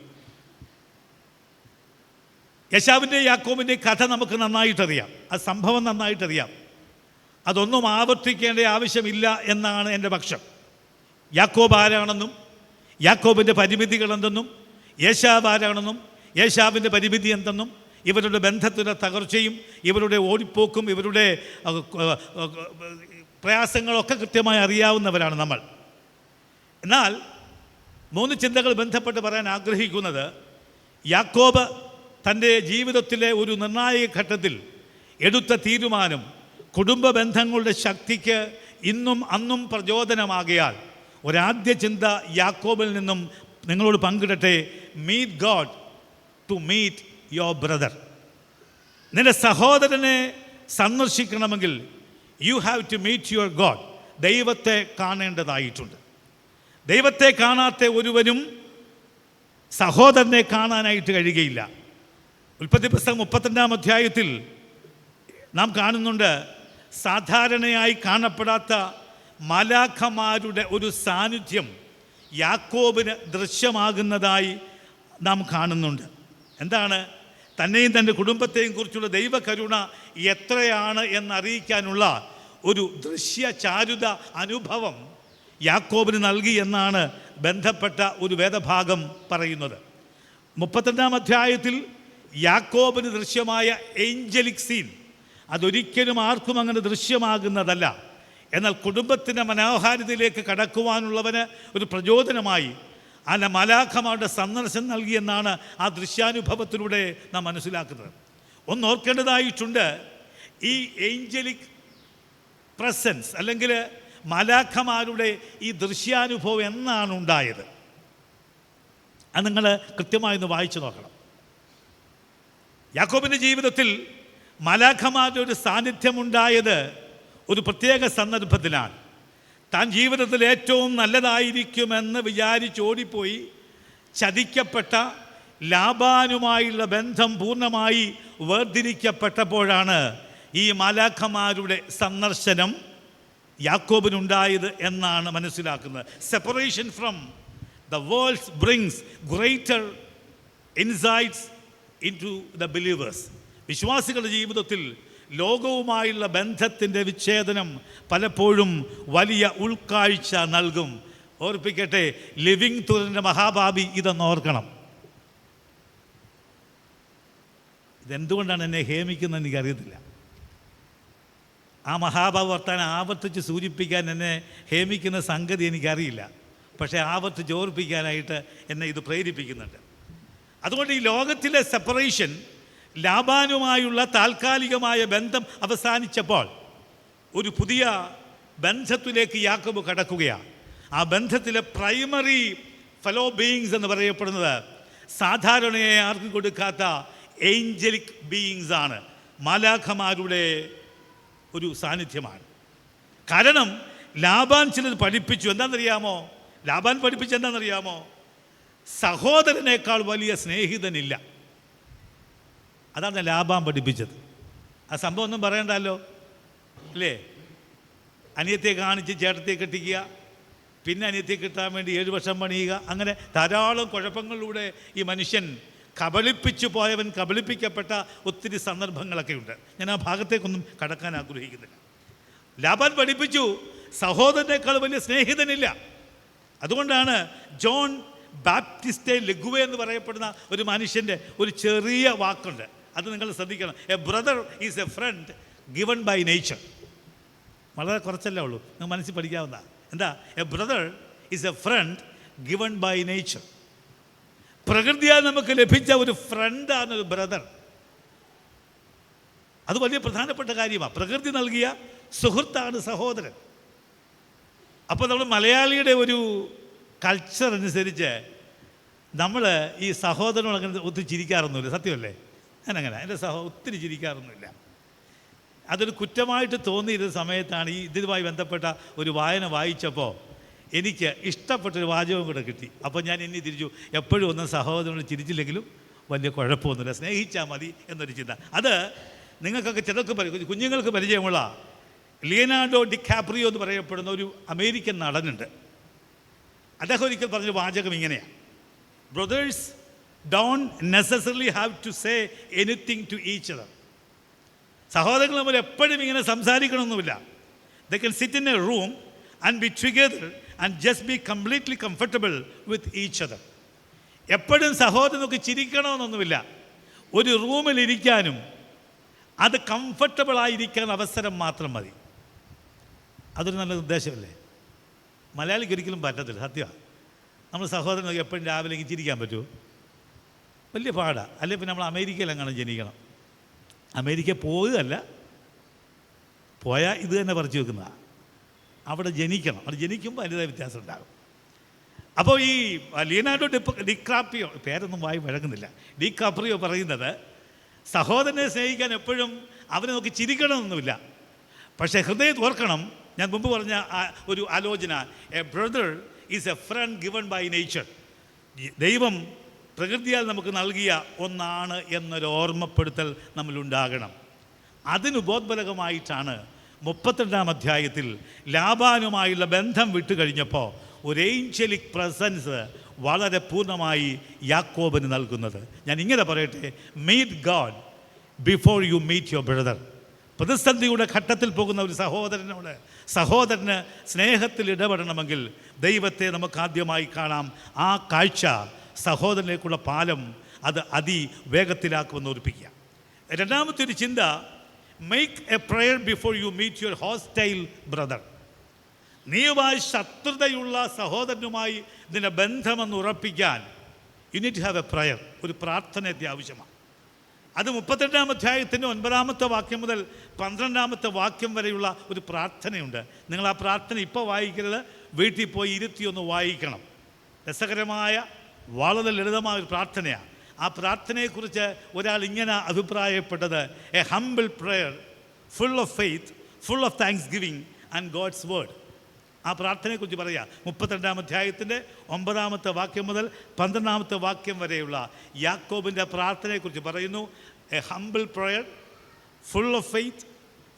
യേശാവിൻ്റെയും യാക്കോബിൻ്റെയും കഥ നമുക്ക് നന്നായിട്ടറിയാം. ആ സംഭവം നന്നായിട്ടറിയാം. അതൊന്നും ആവർത്തിക്കേണ്ട ആവശ്യമില്ല എന്നാണ് എൻ്റെ പക്ഷം. യാക്കോബ് ആരാണെന്നും യാക്കോബിൻ്റെ പരിമിതികൾ എന്തെന്നും ഏശാവ് ആരാണെന്നും ഏശാവിൻ്റെ പരിമിതി എന്തെന്നും ഇവരുടെ ബന്ധത്തിൻ്റെ തകർച്ചയും ഇവരുടെ ഓടിപ്പോക്കും ഇവരുടെ പ്രയാസങ്ങളൊക്കെ കൃത്യമായി അറിയാവുന്നവരാണ് നമ്മൾ. എന്നാൽ 3 ചിന്തകൾ ബന്ധപ്പെട്ട് പറയാൻ ആഗ്രഹിക്കുന്നത്, യാക്കോബ് തൻ്റെ ജീവിതത്തിലെ ഒരു നിർണായക ഘട്ടത്തിൽ എടുത്ത തീരുമാനം കുടുംബ ബന്ധങ്ങളുടെ ശക്തിക്ക് ഇന്നും അന്നും പ്രചോദനമാകിയാൽ ഒരാദ്യ ചിന്ത യാക്കോബിൽ നിന്നും നിങ്ങളോട് പങ്കിടട്ടെ. Meet God to meet your brother. നിന്റെ സഹോദരനെ സന്ദർശിക്കണമെങ്കിൽ you have to meet your God. ദൈവത്തെ കാണേണ്ടതായിട്ടുണ്ട്. ദൈവത്തെ കാണാത്ത ഒരുവനും സഹോദരനെ കാണാനായിട്ട് കഴിയുകയില്ല. ഉൽപ്പത്തി പുസ്തകം 32-ാം അധ്യായത്തിൽ നാം കാണുന്നുണ്ട്, സാധാരണയായി കാണപ്പെടാത്ത മാലാഖമാരുടെ ഒരു സാന്നിധ്യം യാക്കോബിന് ദൃശ്യമാകുന്നതായി നാം കാണുന്നുണ്ട്. എന്താണ്? തന്നെയും തൻ്റെ കുടുംബത്തെയും കുറിച്ചുള്ള ദൈവകരുണ എത്രയാണ് എന്നറിയിക്കാനുള്ള ഒരു ദൃശ്യചാരുത അനുഭവം യാക്കോബിന് നൽകി എന്നാണ് ബന്ധപ്പെട്ട ഒരു വേദഭാഗം പറയുന്നത്. 32-ാം അധ്യായത്തിൽ യാക്കോബിന് ദൃശ്യമായ ഏഞ്ചലിക് സീൻ അതൊരിക്കലും ആർക്കും അങ്ങനെ ദൃശ്യമാകുന്നതല്ല. എന്നാൽ കുടുംബത്തിൻ്റെ മനോഹാരിതയിലേക്ക് കടക്കുവാനുള്ളവന് ഒരു പ്രചോദനമായി അല്ല മാലാഖമാരുടെ സന്ദർശനം നൽകിയെന്നാണ് ആ ദൃശ്യാനുഭവത്തിലൂടെ നാം മനസ്സിലാക്കുന്നത്. ഓർക്കേണ്ടതായിട്ടുണ്ട്, ഈ ഏഞ്ചലിക് പ്രസൻസ് അല്ലെങ്കിൽ മാലാഖമാരുടെ ഈ ദൃശ്യാനുഭവം എന്നാണ് ഉണ്ടായത്. അത് നിങ്ങൾ കൃത്യമായി ഒന്ന് വായിച്ചു നോക്കണം. യാക്കോബിൻ്റെ ജീവിതത്തിൽ മാലാഖമാരുടെ ഒരു സാന്നിധ്യമുണ്ടായത് ഒരു പ്രത്യേക സന്ദർഭത്തിലാണ്. താൻ ജീവിതത്തിൽ ഏറ്റവും നല്ലതായിരിക്കുമെന്ന് വിചാരിച്ചോടിപ്പോയി ചതിക്കപ്പെട്ട ലാബാനുമായുള്ള ബന്ധം പൂർണ്ണമായി വേർതിരിക്കപ്പെട്ടപ്പോഴാണ് ഈ മാലാഖമാരുടെ സന്ദർശനം യാക്കോബിനുണ്ടായത് എന്നാണ് മനസ്സിലാക്കുന്നത്. Separation from the world brings greater insights into the believers. വിശ്വാസികളുടെ ജീവിതത്തിൽ ലോകവുമായുള്ള ബന്ധത്തിൻ്റെ വിച്ഛേദനം പലപ്പോഴും വലിയ ഉൾക്കാഴ്ച നൽകും. ഓർപ്പിക്കട്ടെ, ലിവിങ് ടുഗദറിൻ്റെ മഹാഭാവി ഇതൊന്ന് ഓർക്കണം. ഇതെന്തുകൊണ്ടാണ് എന്നെ ഹേമിക്കുന്നത് എനിക്കറിയത്തില്ല. ആ മഹാഭാവ വർത്താനം ആവർത്തിച്ച് സൂചിപ്പിക്കാൻ എന്നെ ഹേമിക്കുന്ന സംഗതി എനിക്കറിയില്ല. പക്ഷേ ആവർത്തിച്ച് ഓർപ്പിക്കാനായിട്ട് എന്നെ ഇത് പ്രേരിപ്പിക്കുന്നുണ്ട്. അതുകൊണ്ട് ഈ ലോകത്തിലെ സെപ്പറേഷൻ, ലാബാനുമായുള്ള താൽക്കാലികമായ ബന്ധം അവസാനിച്ചപ്പോൾ ഒരു പുതിയ ബന്ധത്തിലേക്ക് യാക്കോബ് കടക്കുകയാണ്. ആ ബന്ധത്തിലെ പ്രൈമറി ഫെലോ ബീയിങ്സ് എന്ന് പറയപ്പെടുന്നത് സാധാരണയായി ആർക്കും കൊടുക്കാത്ത ഏഞ്ചലിക് ബീയിങ്സ് ആണ്. മാലാഖമാരുടെ ഒരു സാന്നിധ്യമാണ്. കാരണം ലാബാൻ ചിലത് പഠിപ്പിച്ചു. ലാബാൻ പഠിപ്പിച്ചെന്താണെന്നറിയാമോ? സഹോദരനേക്കാൾ വലിയ സ്നേഹിതനില്ല. അതാണ് ലാബാൻ പഠിപ്പിച്ചത്. ആ സംഭവം ഒന്നും പറയണ്ടല്ലോ അല്ലേ? അനിയത്തെ കാണിച്ച് ചേട്ടത്തെ കെട്ടിക്കുക, പിന്നെ അനിയത്തെ കിട്ടാൻ വേണ്ടി 7 വർഷം പണിയുക, അങ്ങനെ ധാരാളം കുഴപ്പങ്ങളിലൂടെ ഈ മനുഷ്യൻ കബളിപ്പിച്ചു പോയവൻ കബളിപ്പിക്കപ്പെട്ട ഒത്തിരി സന്ദർഭങ്ങളൊക്കെ ഉണ്ട്. ഞാൻ ആ ഭാഗത്തേക്കൊന്നും കടക്കാൻ ആഗ്രഹിക്കുന്നില്ല. ലാബാൻ പഠിപ്പിച്ചു, സഹോദരനേക്കാൾ വലിയ സ്നേഹിതനില്ല. അതുകൊണ്ടാണ് ജോൺ ബാപ്റ്റിസ്റ്റ് ലെഗുവേ എന്ന് പറയപ്പെടുന്ന ഒരു മനുഷ്യൻ്റെ ഒരു ചെറിയ വാക്കുണ്ട്, അത് നിങ്ങൾ ശ്രദ്ധിക്കണം. A brother is a friend given by nature. വളരെ കുറച്ചല്ലേ ഉള്ളൂ, നിങ്ങൾ മനസ്സിൽ പഠിക്കാവുന്ന. എന്താ? A brother is a friend given by nature. പ്രകൃതിയാൽ നമുക്ക് ലഭിച്ച ഒരു ഫ്രണ്ടാണ് ഒരു ബ്രദർ. അത് വലിയ പ്രധാനപ്പെട്ട കാര്യമാണ്. പ്രകൃതി നൽകിയ സുഹൃത്താണ് സഹോദരൻ. അപ്പോൾ നമ്മൾ മലയാളിയുടെ ഒരു കൾച്ചർ അനുസരിച്ച് നമ്മൾ ഈ സഹോദരനോട് അങ്ങനെ ഒത്തിരി ചിരിക്കാറൊന്നുമില്ല. സത്യമല്ലേ? ഞാനങ്ങനെ എൻ്റെ ഒത്തിരി ചിരിക്കാറൊന്നുമില്ല. അതൊരു കുറ്റമായിട്ട് തോന്നിയിരുന്ന സമയത്താണ് ഈ ഇതുമായി ബന്ധപ്പെട്ട ഒരു വായന വായിച്ചപ്പോൾ എനിക്ക് ഇഷ്ടപ്പെട്ടൊരു വാചകവും കൂടെ കിട്ടി. അപ്പോൾ ഞാൻ ഇനി തിരിച്ചു, എപ്പോഴും ഒന്നും സഹോദരനോട് ചിരിച്ചില്ലെങ്കിലും വലിയ കുഴപ്പമൊന്നുമില്ല, സ്നേഹിച്ചാൽ മതി എന്നൊരു ചിന്ത. അത് നിങ്ങൾക്കൊക്കെ ചിലർക്ക് കുഞ്ഞുങ്ങൾക്ക് പരിചയമുള്ള ലിയനാർഡോ ഡികാപ്രിയോ എന്ന് പറയപ്പെടുന്ന ഒരു അമേരിക്കൻ നടനുണ്ട്. അദ്ദേഹം ഒരിക്കൽ പറഞ്ഞൊരു വാചകം ഇങ്ങനെയാണ്: brothers don't necessarily have to say anything to each other. സഹോദരങ്ങൾ തമ്മിൽ എപ്പോഴും ഇങ്ങനെ സംസാരിക്കണമെന്നുമില്ല. They can sit in a room and be together and just be completely comfortable with each other. എപ്പോഴും സഹോദരനൊക്കെ ചിരിക്കണമെന്നൊന്നുമില്ല. ഒരു റൂമിലിരിക്കാനും അത് കംഫർട്ടബിളായിരിക്കാൻ അവസരം മാത്രം മതി. അതൊരു നല്ല ഉദ്ദേശമല്ലേ? മലയാളിക്ക് ഒരിക്കലും പറ്റത്തില്ല, സത്യമാണ്. നമ്മൾ സഹോദരനൊക്കെ എപ്പോഴും രാവിലെ ചിരിക്കാൻ പറ്റുമോ? വലിയ പാടാണ്. അല്ലെങ്കിൽ പിന്നെ നമ്മൾ അമേരിക്കയിലെങ്ങനെ ജനിക്കണം. അമേരിക്ക പോവുകയല്ല, പോയാൽ ഇത് തന്നെ പറിച്ചു വെക്കുന്നതാണ്. അവിടെ ജനിക്കണം. അവിടെ ജനിക്കുമ്പോൾ അതിൻ്റെതായ വ്യത്യാസം ഉണ്ടാകും. അപ്പോൾ ഈ ലിയനാർഡോ ഡികാപ്രിയോ, പേരൊന്നും വായി വഴങ്ങുന്നില്ല, ഡികാപ്രിയോ പറയുന്നത് സഹോദരനെ സ്നേഹിക്കാൻ എപ്പോഴും അവനെ നോക്കി ചിരിക്കണമെന്നൊന്നുമില്ല. പക്ഷേ ഹൃദയത്തിൽ ഓർക്കണം, ഞാൻ മുമ്പ് പറഞ്ഞ ഒരു ആലോചന, a brother is a friend given by nature. ദൈവം പ്രകൃതിയാൽ നമുക്ക് നൽകിയ ഒന്നാണ് എന്നൊരു ഓർമ്മപ്പെടുത്തൽ നമ്മളുണ്ടാകണം. അതിന് ഉപോത്ബലകമായിട്ടാണ് 32-ാം അധ്യായത്തിൽ ലാബാനുമായുള്ള ബന്ധം വിട്ടുകഴിഞ്ഞപ്പോൾ ഒരു ഏഞ്ചലിക് പ്രസൻസ് വളരെ പൂർണ്ണമായി യാക്കോബിന് നൽകുന്നത്. ഞാൻ ഇങ്ങനെ പറയട്ടെ, meet God before you meet your brother. പ്രതിസന്ധിയുടെ ഘട്ടത്തിൽ പോകുന്ന ഒരു സഹോദരന് സ്നേഹത്തിൽ ഇടപെടണമെങ്കിൽ ദൈവത്തെ നമുക്ക് ആദ്യമായി കാണാം. ആ കാഴ്ച സഹോദരനിലേക്കുള്ള പാലം അത് അതിവേഗത്തിലാക്കുമെന്ന് ഓർപ്പിക്കുക. രണ്ടാമത്തെ ഒരു ചിന്ത, make a prayer before you meet your hostile brother. നീയുമായി ശത്രുതയുള്ള സഹോദരനുമായി ഇതിൻ്റെ ബന്ധമെന്ന് ഉറപ്പിക്കാൻ you need to have a prayer. ഒരു പ്രാർത്ഥന അത്യാവശ്യമാണ്. അത് 32-ാം അധ്യായത്തിൻ്റെ 9-ാമത്തെ വാക്യം മുതൽ 12-ാമത്തെ വാക്യം വരെയുള്ള ഒരു പ്രാർത്ഥനയുണ്ട്. നിങ്ങൾ ആ പ്രാർത്ഥന ഇപ്പോൾ വായിക്കരുത്, വീട്ടിൽ പോയി ഇരുത്തിയൊന്ന് വായിക്കണം. രസകരമായ വളരെ ലളിതമായ ഒരു പ്രാർത്ഥനയാണ്. ആ പ്രാർത്ഥനയെക്കുറിച്ച് ഒരാൾ ഇങ്ങനെ അഭിപ്രായപ്പെട്ടത്, a humble prayer full of faith, full of thanksgiving and God's word. ആ പ്രാർത്ഥനയെക്കുറിച്ച് പറയുക. 32-ാം അധ്യായത്തിൻ്റെ 9-ാമത്തെ വാക്യം മുതൽ 12-ാമത്തെ വാക്യം വരെയുള്ള യാക്കോബിൻ്റെ പ്രാർത്ഥനയെക്കുറിച്ച് പറയുന്നു. A humble prayer full of faith,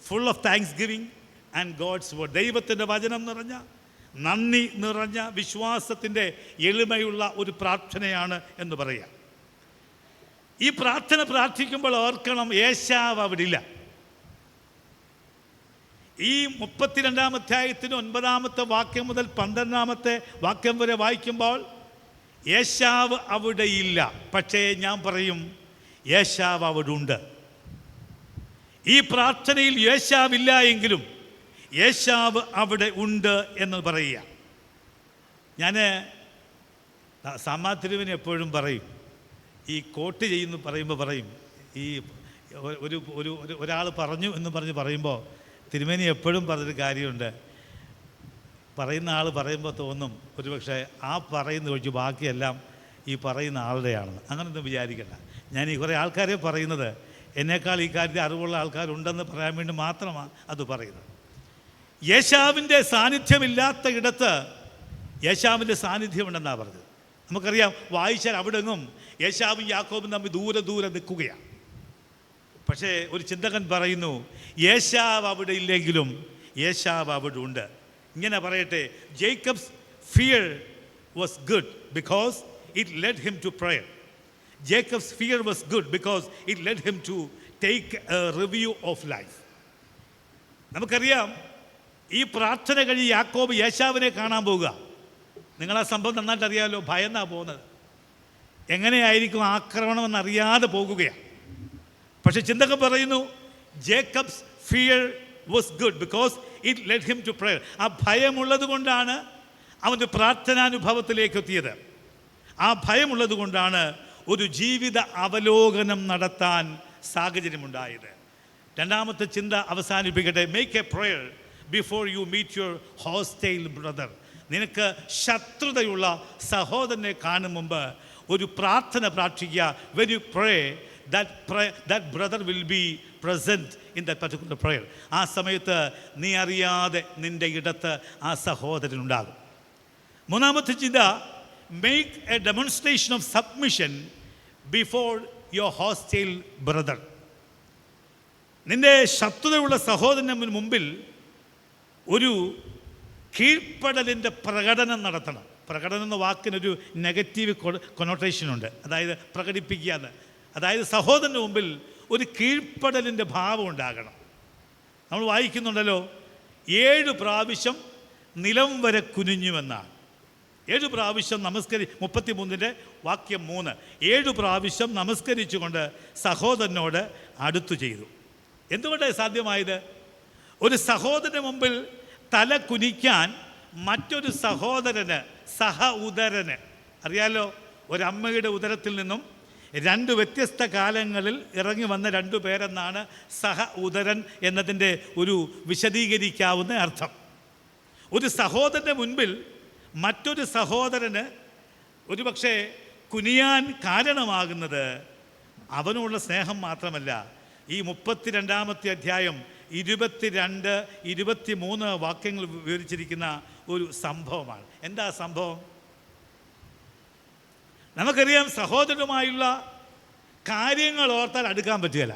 full of thanksgiving and God's word. ദൈവത്തിൻ്റെ വചനം നിറഞ്ഞ, നന്ദി നിറഞ്ഞ, വിശ്വാസത്തിൻ്റെ എളിമയുള്ള ഒരു പ്രാർത്ഥനയാണ് എന്ന് പറയുക. ഈ പ്രാർത്ഥന പ്രാർത്ഥിക്കുമ്പോൾ ഓർക്കണം, ഏശാവ് അവിടെ ഇല്ല. ഈ 32-ാം അധ്യായത്തിന് 9-ാമത്തെ വാക്യം മുതൽ 12-ാമത്തെ വാക്യം വരെ വായിക്കുമ്പോൾ ഏശാവ് അവിടെ ഇല്ല. പക്ഷേ ഞാൻ പറയും, ഏശാവ് അവിടെ ഉണ്ട്. ഈ പ്രാർത്ഥനയിൽ ഏശാവില്ല എങ്കിലും ഏശാവ് അവിടെ ഉണ്ട് എന്ന് പറയുക. ഞാൻ സാമാതിരുവിനെ എപ്പോഴും പറയും, ഈ കോട്ട് ചെയ്യുന്നു പറയുമ്പോൾ പറയും, ഈ ഒരാൾ പറഞ്ഞു എന്ന് പറയുമ്പോൾ തിരുമേനി എപ്പോഴും പറഞ്ഞൊരു കാര്യമുണ്ട്. പറയുന്ന ആൾ പറയുമ്പോൾ തോന്നും ഒരുപക്ഷെ ആ പറയുന്ന ഒഴിച്ച് ബാക്കിയെല്ലാം ഈ പറയുന്ന ആളുടെയാണെന്ന്. അങ്ങനൊന്നും വിചാരിക്കണ്ട. ഞാൻ ഈ കുറേ ആൾക്കാരെ പറയുന്നത് എന്നേക്കാൾ ഈ കാര്യത്തിൽ അറിവുള്ള ആൾക്കാരുണ്ടെന്ന് പറയാൻ വേണ്ടി മാത്രമാണ് അത് പറയുന്നത്. യേശാവിൻ്റെ സാന്നിധ്യമില്ലാത്ത ഇടത്ത് യേശാവിൻ്റെ സാന്നിധ്യമുണ്ടെന്നാണ് പറഞ്ഞത്. നമുക്കറിയാം, വായിച്ചാൽ അവിടെങ്ങും യേശാവും യാക്കോബും തമ്മിൽ ദൂരെ ദൂരെ നിൽക്കുകയാണ്. പക്ഷേ ഒരു ചിന്തകൻ പറയുന്നു, യേശാവ് അവിടെ ഇല്ലെങ്കിലും യേശാവ് അവിടെ ഉണ്ട്. ഇങ്ങനെ പറയട്ടെ, Jacob's fear was good because it led him to prayer. Jacob's fear was good because it led him to take a review of life. നമുക്കറിയാം, ഈ പ്രാർത്ഥന കഴിഞ്ഞ് യാക്കോബ് യേശാവിനെ കാണാൻ പോവുക. നിങ്ങൾ ആ സംഭവം നന്നായിട്ട് അറിയാമല്ലോ. ഭയന്നാ പോകുന്നത്. എങ്ങനെയായിരിക്കും ആക്രമണം എന്നറിയാതെ പോകുകയാണ്. പക്ഷെ ചിന്തകൻ പറയുന്നു, Jacob's fear was good because it led him to prayer. ആ ഭയമുള്ളത് കൊണ്ടാണ് അവൻ്റെ പ്രാർത്ഥനാനുഭവത്തിലേക്ക് എത്തിയത്. ആ ഭയമുള്ളത് കൊണ്ടാണ് ഒരു ജീവിത അവലോകനം നടത്താൻ സാഹചര്യമുണ്ടായത്. രണ്ടാമത്തെ ചിന്ത അവസാനിപ്പിക്കട്ടെ. Make a prayer before you meet your hostile brother. നിനക്ക് ശത്രുതയുള്ള സഹോദരനെ കാണും മുമ്പ് ഒരു പ്രാർത്ഥന പ്രാർത്ഥിക്കുക. When you pray, that brother will be present in that particular prayer. ആ സമയത്ത് നീ അറിയാതെ നിൻ്റെ ഇടത്ത് ആ സഹോദരൻ ഉണ്ടാകും. മൂന്നാമത്തെ ചിന്ത, make a demonstration of submission before your hostile brother. നിൻ്റെ ശത്രുതയുള്ള സഹോദരന് മുമ്പിൽ ഒരു കീഴ്പ്പെടലിൻ്റെ പ്രകടനം നടത്തണം. പ്രകടനം എന്ന വാക്കിനൊരു നെഗറ്റീവ് കൊനോട്ടേഷനുണ്ട്. അതായത് പ്രകടിപ്പിക്കുക എന്ന്. അതായത് സഹോദരന് മുമ്പിൽ ഒരു കീഴ്പ്പെടലിൻ്റെ ഭാവം ഉണ്ടാകണം. നമ്മൾ വായിക്കുന്നുണ്ടല്ലോ, 7 പ്രാവശ്യം നിലം വരെ കുനിഞ്ഞുവെന്നാണ്. 7 പ്രാവശ്യം 33 വാക്യം 3. 7 പ്രാവശ്യം നമസ്കരിച്ചുകൊണ്ട് സഹോദരനോട് അടുത്തു ചെയ്തു. എന്തുകൊണ്ടാണ് സാധ്യമായത്? ഒരു സഹോദരന് മുമ്പിൽ തല കുനിക്കാൻ മറ്റൊരു സഹോദരന്, സഹ ഉദരന്, അറിയാലോ, ഒരമ്മയുടെ ഉദരത്തിൽ നിന്നും 2 വ്യത്യസ്ത കാലങ്ങളിൽ ഇറങ്ങി വന്ന 2 പേരെന്നാണ് സഹ ഉദരൻ എന്നതിൻ്റെ ഒരു വിശദീകരിക്കാവുന്ന അർത്ഥം. ഒരു സഹോദരൻ്റെ മുൻപിൽ മറ്റൊരു സഹോദരന് ഒരുപക്ഷെ കുനിയാൻ കാരണമാകുന്നത് അവനുള്ള സ്നേഹം മാത്രമല്ല. ഈ 32-ാമത്തെ അധ്യായം 22, 23 വാക്യങ്ങൾ വിവരിച്ചിരിക്കുന്ന ഒരു സംഭവമാണ്. എന്താ സംഭവം? നമുക്കറിയാം, സഹോദരനുമായുള്ള കാര്യങ്ങൾ ഓർത്താൽ അടുക്കാൻ പറ്റുകയില്ല.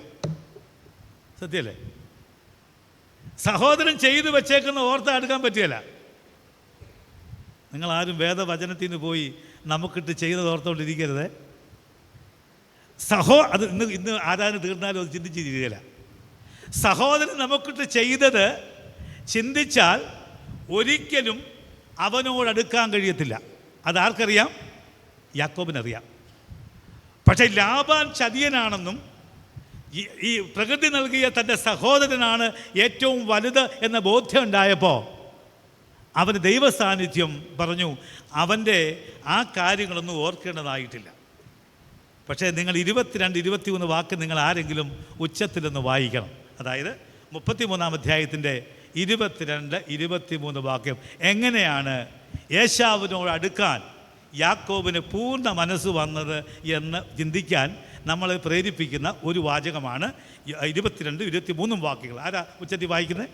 സത്യമല്ലേ? സഹോദരൻ ചെയ്തു വെച്ചേക്കുന്ന ഓർത്താൽ അടുക്കാൻ പറ്റുകയില്ല. നിങ്ങളാരും വേദവചനത്തിൽ നിന്ന് പോയി നമുക്കിട്ട് ചെയ്തത് ഓർത്തുകൊണ്ടിരിക്കരുത്. അത് ഇന്ന് ആരാധന തീർന്നാലും അത് ചിന്തിച്ചിരിക്കുകയില്ല. സഹോദരൻ നമുക്കിട്ട് ചെയ്തത് ചിന്തിച്ചാൽ ഒരിക്കലും അവനോടടുക്കാൻ കഴിയത്തില്ല. അതാർക്കറിയാം? യാക്കോബിനറിയാം. പക്ഷേ ലാബാൻ ചതിയനാണെന്നും ഈ പ്രകൃതി നൽകിയ തൻ്റെ സഹോദരനാണ് ഏറ്റവും വലുത് എന്ന ബോധ്യം ഉണ്ടായപ്പോൾ അവന് ദൈവ സാന്നിധ്യം പറഞ്ഞു, അവൻ്റെ ആ കാര്യങ്ങളൊന്നും ഓർക്കേണ്ടതായിട്ടില്ല. പക്ഷേ നിങ്ങൾ 22, 23 വാക്ക് നിങ്ങൾ ആരെങ്കിലും ഉച്ചത്തിലൊന്ന് വായിക്കണം. അതായത് 33-ാം അധ്യായത്തിൻ്റെ 22, 23 വാക്യം. എങ്ങനെയാണ് ഏശാവിനോട് അടുക്കാൻ യാക്കോബിന് പൂർണ്ണ മനസ്സ് വന്നത് എന്ന് ചിന്തിക്കാൻ നമ്മളെ പ്രേരിപ്പിക്കുന്ന ഒരു വാചകമാണ് 22, 23 വാക്യങ്ങൾ. ആരാ ഉച്ചത്തിൽ വായിക്കുന്നത്?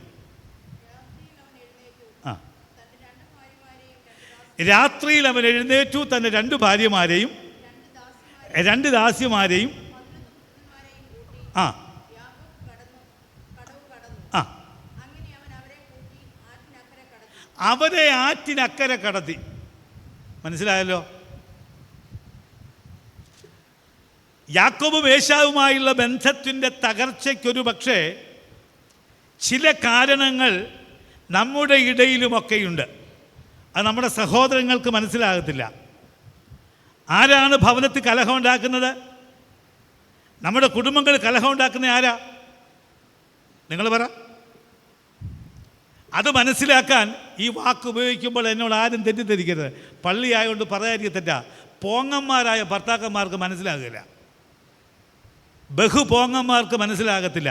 ആ, രാത്രിയിൽ അവൻ എഴുന്നേറ്റു തൻ്റെ 2 ഭാര്യമാരെയും 2 ദാസിമാരെയും ആ ആ അവരെ ആറ്റിനക്കരെ കടത്തി. മനസ്സിലായല്ലോ? യാക്കോബും ഏശാവുമായുള്ള ബന്ധത്തിൻ്റെ തകർച്ചയ്ക്കൊരു പക്ഷേ ചില കാരണങ്ങൾ നമ്മുടെ ഇടയിലുമൊക്കെയുണ്ട്. അത് നമ്മുടെ സഹോദരങ്ങൾക്ക് മനസ്സിലാകത്തില്ല. ആരാണ് ഭവനത്തിൽ കലഹം ഉണ്ടാക്കുന്നത്? നമ്മുടെ കുടുംബങ്ങൾ കലഹം ഉണ്ടാക്കുന്ന ആരാ? നിങ്ങൾ പറ. അത് മനസ്സിലാക്കാൻ ഈ വാക്ക് ഉപയോഗിക്കുമ്പോൾ എന്നോട് ആരും തെറ്റിദ്ധരിക്കരുത്. പള്ളിയായതുകൊണ്ട് പറയാതിരിക്കുക തെറ്റാ. പോങ്ങന്മാരായ ഭർത്താക്കന്മാർക്ക് മനസ്സിലാകില്ല, ബഹുപോങ്ങന്മാർക്ക് മനസ്സിലാകത്തില്ല.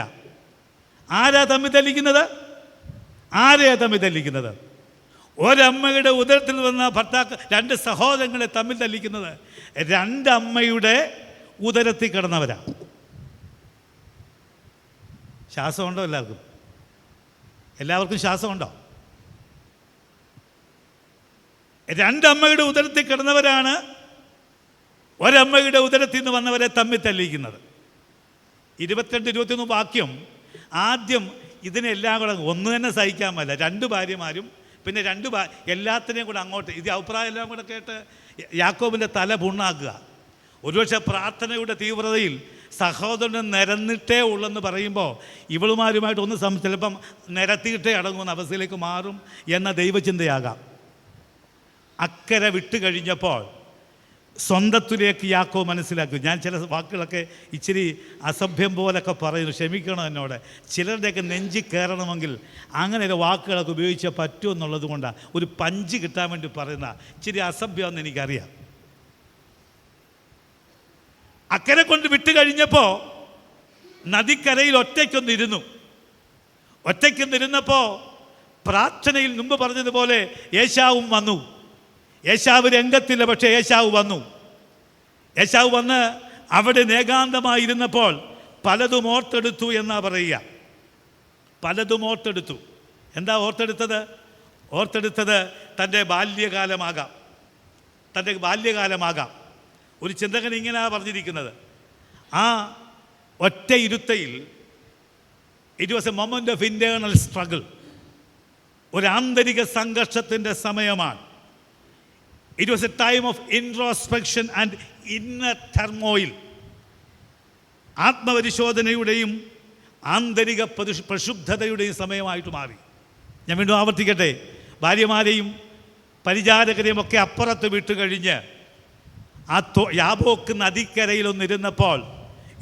ആരാ തമ്മിൽ തല്ലിക്കുന്നത്? ആരെയാ തമ്മിൽ തല്ലിക്കുന്നത്? ഒരമ്മയുടെ ഉദരത്തിൽ വന്ന ഭർത്താക്കൾ 2 സഹോദരങ്ങളെ തമ്മിൽ തല്ലിക്കുന്നത് 2 അമ്മയുടെ ഉദരത്തിൽ കിടന്നവരാ. ശ്വാസമുണ്ടോ എല്ലാവർക്കും? എല്ലാവർക്കും ശ്വാസമുണ്ടോ? 2 അമ്മയുടെ ഉദരത്തിൽ കിടന്നവരാണ് ഒരമ്മയുടെ ഉദരത്തിൽ നിന്ന് വന്നവരെ തമ്മിൽ തല്ലിക്കുന്നത്. 22, 23 വാക്യം. ആദ്യം ഇതിനെല്ലാം കൂടെ ഒന്ന് തന്നെ സഹിക്കാൻ പറ്റില്ല. 2 ഭാര്യമാരും പിന്നെ 2 എല്ലാത്തിനെയും കൂടെ അങ്ങോട്ട് ഇത് അഭിപ്രായം എല്ലാം കൂടെ കേട്ട് യാക്കോബിൻ്റെ തല പുണ്ണാക്കുക. ഒരുപക്ഷെ പ്രാർത്ഥനയുടെ തീവ്രതയിൽ സഹോദരന് നിരന്നിട്ടേ ഉള്ളെന്ന് പറയുമ്പോൾ ഇവളുമാരുമായിട്ട് ഒന്ന് ചിലപ്പം നിരത്തിയിട്ടേ അടങ്ങുന്ന അവസ്ഥയിലേക്ക് മാറും എന്ന ദൈവചിന്തയാകാം. അക്കരെ വിട്ട് കഴിഞ്ഞപ്പോൾ സ്വന്തത്തിലേക്ക് യാക്കോബ് മനസ്സിലാക്കി. ഞാൻ ചില വാക്കുകളൊക്കെ ഇച്ചിരി അസഭ്യം പോലൊക്കെ പറയുന്നു, ക്ഷമിക്കണം എന്നോട്. ചിലരുടെയൊക്കെ നെഞ്ചി കയറണമെങ്കിൽ അങ്ങനെ ഒരു വാക്കുകളൊക്കെ ഉപയോഗിച്ചാൽ പറ്റുമെന്നുള്ളത് കൊണ്ടാണ് ഒരു പഞ്ച് കിട്ടാൻ വേണ്ടി പറയുന്ന. ഇച്ചിരി അസഭ്യമെന്ന് എനിക്കറിയാം. അക്കരെ കൊണ്ട് വിട്ട് കഴിഞ്ഞപ്പോൾ നദിക്കരയിൽ ഒറ്റയ്ക്കൊന്നിരുന്നപ്പോൾ പ്രാർത്ഥനയിൽ മുമ്പ് പറഞ്ഞതുപോലെ ഏശാവും വന്നു. ഏശാവ് രംഗത്തില്ല, പക്ഷേ ഏശാവ് വന്ന് അവിടെ ഏകാന്തമായിരുന്നപ്പോൾ പലതും ഓർത്തെടുത്തു എന്നാ പറയുക. പലതും ഓർത്തെടുത്തു. എന്താ ഓർത്തെടുത്തത് തൻ്റെ ബാല്യകാലമാകാം. ഒരു ചിന്തകൻ ഇങ്ങനെയാണ് പറഞ്ഞിരിക്കുന്നത്, ആ ഒറ്റ ഇരുത്തയിൽ it was a moment of internal struggle. ഒരു ആന്തരിക സംഘർഷത്തിൻ്റെ സമയമാണ്. It was a time of introspection and inner turmoil. ആത്മപരിശോധനയുടെയും ആന്തരിക പ്രക്ഷുബ്ധതയുടെയും സമയമായിട്ട് മാറി. ഞാൻ വീണ്ടും ആവർത്തിക്കട്ടെ, ഭാര്യമാരെയും പരിചാരകരെയും ഒക്കെ അപ്പുറത്ത് വിട്ടുകഴിഞ്ഞ് ആ യാബോക്ക് നദിക്കരയിലൊന്നിരുന്നപ്പോൾ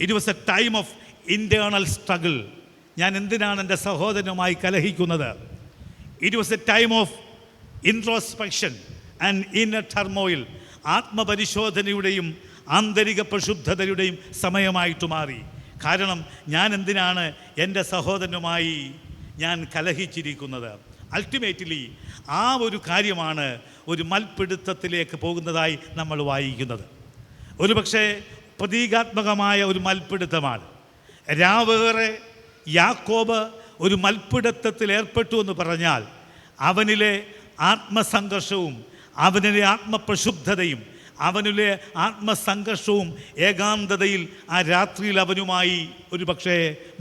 it was a time of internal struggle. ഞാൻ എന്തിനാണ് എൻ്റെ സഹോദരനുമായി കലഹിക്കുന്നത്? It was a time of introspection and inner turmoil. ആത്മപരിശോധനയുടെയും ആന്തരിക പ്രക്ഷുബ്ധതയുടെയും സമയമായിട്ട് മാറി. കാരണം ഞാൻ എന്തിനാണ് എൻ്റെ സഹോദരനുമായി ഞാൻ കലഹിച്ചിരിക്കുന്നത്? അൾട്ടിമേറ്റ്ലി ആ ഒരു കാര്യമാണ് ഒരു മൽപ്പിടുത്തത്തിലേക്ക് പോകുന്നതായി നമ്മൾ വായിക്കുന്നത്. ഒരു പക്ഷേ പ്രതീകാത്മകമായ ഒരു മൽപ്പിടുത്തമാണ്. രാവേറെ യാക്കോബ് ഒരു മൽപ്പിടുത്തത്തിൽ ഏർപ്പെട്ടു എന്ന് പറഞ്ഞാൽ അവനിലെ ആത്മസംഘർഷവും അവനിലെ ആത്മപ്രക്ഷുബ്ധതയും അവനിലെ ആത്മസംഘർഷവും ഏകാന്തതയിൽ ആ രാത്രിയിൽ അവനുമായി ഒരു പക്ഷേ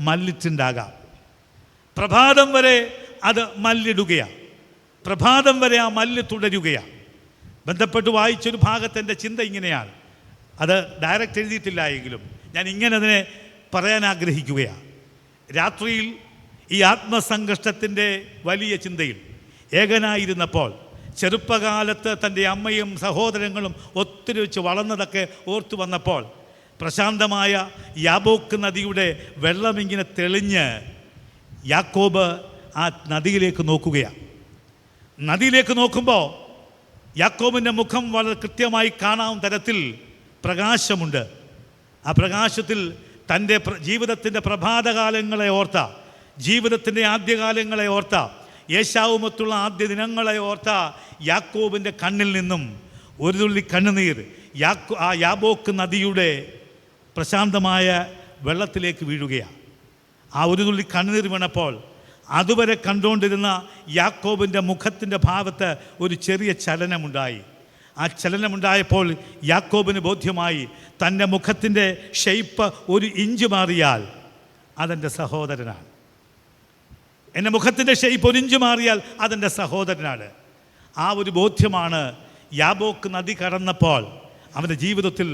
മല്ലിട്ടുണ്ടാകാം. പ്രഭാതം വരെ അത് മല്ലിടുകയാണ്. പ്രഭാതം വരെ ആ മല്ല് തുടരുകയാണ്. ബന്ധപ്പെട്ട് വായിച്ചൊരു ഭാഗത്തെൻ്റെ ചിന്ത ഇങ്ങനെയാണ്. അത് ഡയറക്റ്റ് എഴുതിയിട്ടില്ല എങ്കിലും ഞാൻ ഇങ്ങനെ അതിനെ പറയാൻ ആഗ്രഹിക്കുകയാണ്. രാത്രിയിൽ ഈ ആത്മസംഘർഷത്തിൻ്റെ വലിയ ചിന്തയിൽ ഏകനായിരുന്നപ്പോൾ ചെറുപ്പകാലത്ത് തൻ്റെ അമ്മയും സഹോദരങ്ങളും ഒത്തിരി വെച്ച് വളർന്നതൊക്കെ ഓർത്തു വന്നപ്പോൾ പ്രശാന്തമായ യാബോക്ക് നദിയുടെ വെള്ളമിങ്ങനെ തെളിഞ്ഞ് യാക്കോബ് ആ നദിയിലേക്ക് നോക്കുകയാണ്. നദിയിലേക്ക് നോക്കുമ്പോൾ യാക്കോബിൻ്റെ മുഖം വളരെ കൃത്യമായി കാണാവുന്ന തരത്തിൽ പ്രകാശമുണ്ട്. ആ പ്രകാശത്തിൽ തൻ്റെ ജീവിതത്തിൻ്റെ പ്രഭാതകാലങ്ങളെ ഓർത്ത, ജീവിതത്തിൻ്റെ ആദ്യകാലങ്ങളെ ഓർത്ത, യേശാവുമൊത്തുള്ള ആദ്യ ദിനങ്ങളെ ഓർത്ത യാക്കോബിൻ്റെ കണ്ണിൽ നിന്നും ഒരു തുള്ളി കണ്ണുനീർ ആ യാബോക്ക് നദിയുടെ പ്രശാന്തമായ വെള്ളത്തിലേക്ക് വീഴുകയാണ്. ആ ഒരു തുള്ളി കണ്ണുനീർ വീണപ്പോൾ അതുവരെ കണ്ടുകൊണ്ടിരുന്ന യാക്കോബിൻ്റെ മുഖത്തിൻ്റെ ഭാവത്ത് ഒരു ചെറിയ ചലനമുണ്ടായി. ആ ചലനമുണ്ടായപ്പോൾ യാക്കോബിന് ബോധ്യമായി തൻ്റെ മുഖത്തിൻ്റെ ഷെയ്പ്പ് ഒരു ഇഞ്ച് മാറിയാൽ അതെൻ്റെ സഹോദരനാണ്. എൻ്റെ മുഖത്തിൻ്റെ ഷെയ്പ്പ് ഒരു ഇഞ്ച് മാറിയാൽ അതെൻ്റെ സഹോദരനാണ്. ആ ഒരു ബോധ്യമാണ് യാബോക്ക് നദി കടന്നപ്പോൾ അവൻ്റെ ജീവിതത്തിൽ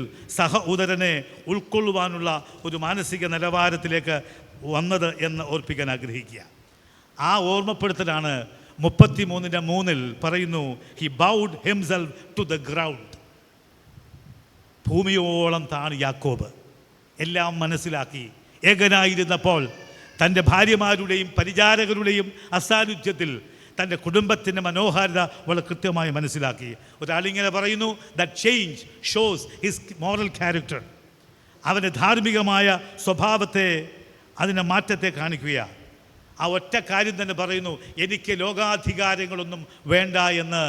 ഉദരനെ ഉൾക്കൊള്ളുവാനുള്ള ഒരു മാനസിക നിലവാരത്തിലേക്ക് വന്നത് എന്ന് ഓർപ്പിക്കാൻ ആഗ്രഹിക്കുക. ആ ഓർമ്മപ്പെടുത്തലാണ് 33:3 പറയുന്നു, he bowed himself to the ground. ഭൂമിയോളം താണ് യാക്കോബ്. എല്ലാം മനസ്സിലാക്കി. ഏകനായിരുന്നപ്പോൾ തൻ്റെ ഭാര്യമാരുടെയും പരിചാരകരുടെയും അസാന്നിധ്യത്തിൽ തൻ്റെ കുടുംബത്തിൻ്റെ മനോഹാരിത വളരെ കൃത്യമായി മനസ്സിലാക്കി. ഒരാളിങ്ങനെ പറയുന്നു, that change shows his moral character. അവൻ്റെ ധാർമ്മികമായ സ്വഭാവത്തെ, അതിൻ്റെ മാറ്റത്തെ കാണിക്കുകയാണ്. ആ ഒറ്റ കാര്യം തന്നെ പറയുന്നു, എനിക്ക് ലോകാധികാരങ്ങളൊന്നും വേണ്ട എന്ന്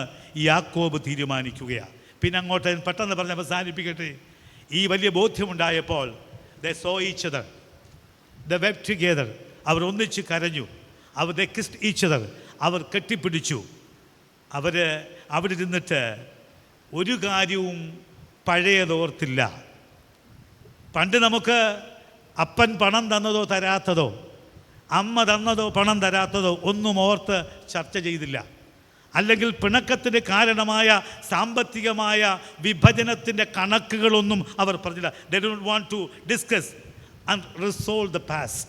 യാക്കോബ് തീരുമാനിക്കുകയാണ്. പിന്നെ അങ്ങോട്ട് പെട്ടെന്ന് പറഞ്ഞ് അവസാനിപ്പിക്കട്ടെ. ഈ വലിയ ബോധ്യമുണ്ടായപ്പോൾ they saw each other, they wept together. അവർ ഒന്നിച്ച് കരഞ്ഞു. they kissed each other. അവർ കെട്ടിപ്പിടിച്ചു. അവിടെ ഇരുന്നിട്ട് ഒരു കാര്യവും പഴയതോർത്തില്ല. പണ്ട് നമുക്ക് അപ്പൻ പണം തന്നതോ തരാത്തതോ, അമ്മ തന്നതോ പണം തരാത്തതോ ഒന്നും ഓർത്ത് ചർച്ച ചെയ്തില്ല. അല്ലെങ്കിൽ പിണക്കത്തിന് കാരണമായ സാമ്പത്തികമായ വിഭജനത്തിൻ്റെ കണക്കുകളൊന്നും അവർ പറഞ്ഞില്ല. They don't want to discuss and resolve the past.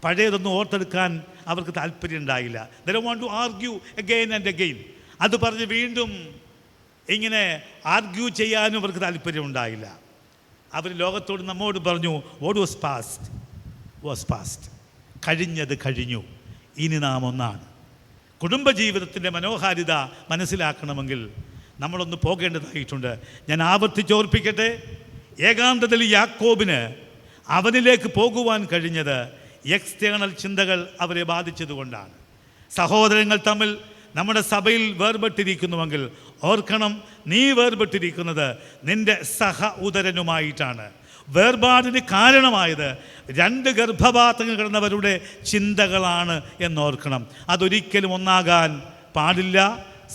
പഴയതൊന്നും ഓർത്തെടുക്കാൻ അവർക്ക് താല്പര്യം ഉണ്ടായില്ല. They don't want to argue again and again. അത് പറഞ്ഞ് വീണ്ടും ഇങ്ങനെ ആർഗ്യൂ ചെയ്യാനും അവർക്ക് താല്പര്യം ഉണ്ടായില്ല. അവർ ലോകത്തോട് നമ്മോട് പറഞ്ഞു, what was past was past. കഴിഞ്ഞത് കഴിഞ്ഞു, ഇനി നാം ഒന്നാണ്. കുടുംബജീവിതത്തിൻ്റെ മനോഹാരിത മനസ്സിലാക്കണമെങ്കിൽ നമ്മളൊന്ന് പോകേണ്ടതായിട്ടുണ്ട്. ഞാൻ ആവർത്തിച്ചോർപ്പിക്കട്ടെ, ഏകാന്തതയിൽ യാക്കോബിന് അവനിലേക്ക് പോകുവാൻ കഴിഞ്ഞത് എക്സ്റ്റേണൽ ചിന്തകൾ അവരെ ബാധിച്ചതുകൊണ്ടാണ്. സഹോദരങ്ങൾ തമ്മിൽ നമ്മുടെ സഭയിൽ വേർപെട്ടിരിക്കുന്നുവെങ്കിൽ ഓർക്കണം, നീ വേർപെട്ടിരിക്കുന്നത് നിൻ്റെ സഹ ഉദരനുമായിട്ടാണ്. വേർപാടിന് കാരണമായത് 2 ഗർഭപാത്രങ്ങൾ കിടന്നവരുടെ ചിന്തകളാണ് എന്നോർക്കണം. അതൊരിക്കലും ഒന്നാകാൻ പാടില്ല,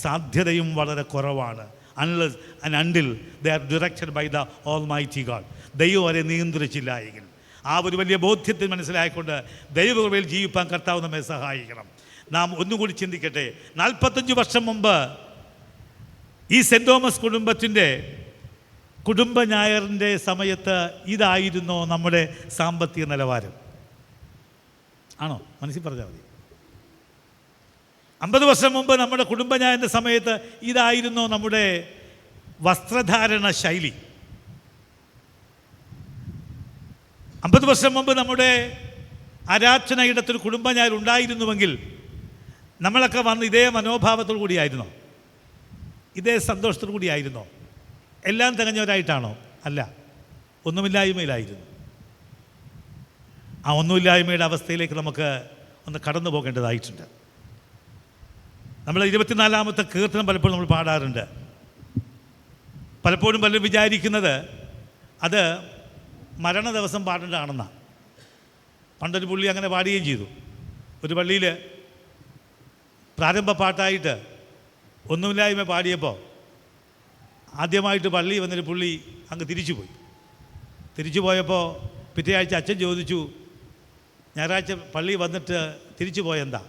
സാധ്യതയും വളരെ കുറവാണ്. Unless and until they are directed by the almighty God. ദൈവം അവരെ നിയന്ത്രിച്ചില്ല എങ്കിൽ ആ ഒരു വലിയ ബോധ്യത്തിൽ മനസ്സിലായിക്കൊണ്ട് ദൈവകൃപയിൽ ജീവിപ്പാൻ കർത്താവ് നമ്മെ സഹായിക്കണം. നാം ഒന്നുകൂടി ചിന്തിക്കട്ടെ. 45 വർഷം മുമ്പ് ഈ സെൻറ് തോമസ് കുടുംബത്തിൻ്റെ കുടുംബ ഞായറിൻ്റെ സമയത്ത് ഇതായിരുന്നോ നമ്മുടെ സാമ്പത്തിക നിലവാരം? ആണോ? മനസ്സിൽ പറഞ്ഞാൽ മതി. 50 വർഷം മുമ്പ് നമ്മുടെ കുടുംബ ഞായറിൻ്റെ സമയത്ത് ഇതായിരുന്നോ നമ്മുടെ വസ്ത്രധാരണ ശൈലി? 50 വർഷം മുമ്പ് നമ്മുടെ ആരാധന ഇടത്തൊരു കുടുംബ ഞായർ ഉണ്ടായിരുന്നുവെങ്കിൽ നമ്മളൊക്കെ വന്ന് ഇതേ മനോഭാവത്തോടു കൂടിയായിരുന്നോ? ഇതേ സന്തോഷത്തോടു കൂടിയായിരുന്നോ? എല്ലാം തികഞ്ഞവരായിട്ടാണോ? അല്ല, ഒന്നുമില്ലായ്മയിലായിരുന്നു. ആ ഒന്നുമില്ലായ്മയുടെ അവസ്ഥയിലേക്ക് നമുക്ക് ഒന്ന് കടന്നു പോകേണ്ടതായിട്ടുണ്ട്. നമ്മൾ 24-ാമത്തെ കീർത്തനം പലപ്പോഴും നമ്മൾ പാടാറുണ്ട്. പലപ്പോഴും പലരും വിചാരിക്കുന്നത് അത് മരണ ദിവസം പാടേണ്ടതാണെന്നാണ്. പണ്ടൊരു പുള്ളി അങ്ങനെ പാടുകയും ചെയ്തു. ഒരു പള്ളിയിൽ പ്രാരംഭ പാട്ടായിട്ട് ഒന്നുമില്ലായ്മ പാടിയപ്പോൾ ആദ്യമായിട്ട് പള്ളി വന്നൊരു പുള്ളി അങ്ങ് തിരിച്ചു പോയപ്പോൾ പിറ്റേ ആഴ്ച അച്ഛൻ ചോദിച്ചു, ഞായറാഴ്ച പള്ളി വന്നിട്ട് തിരിച്ചു പോയെന്താ?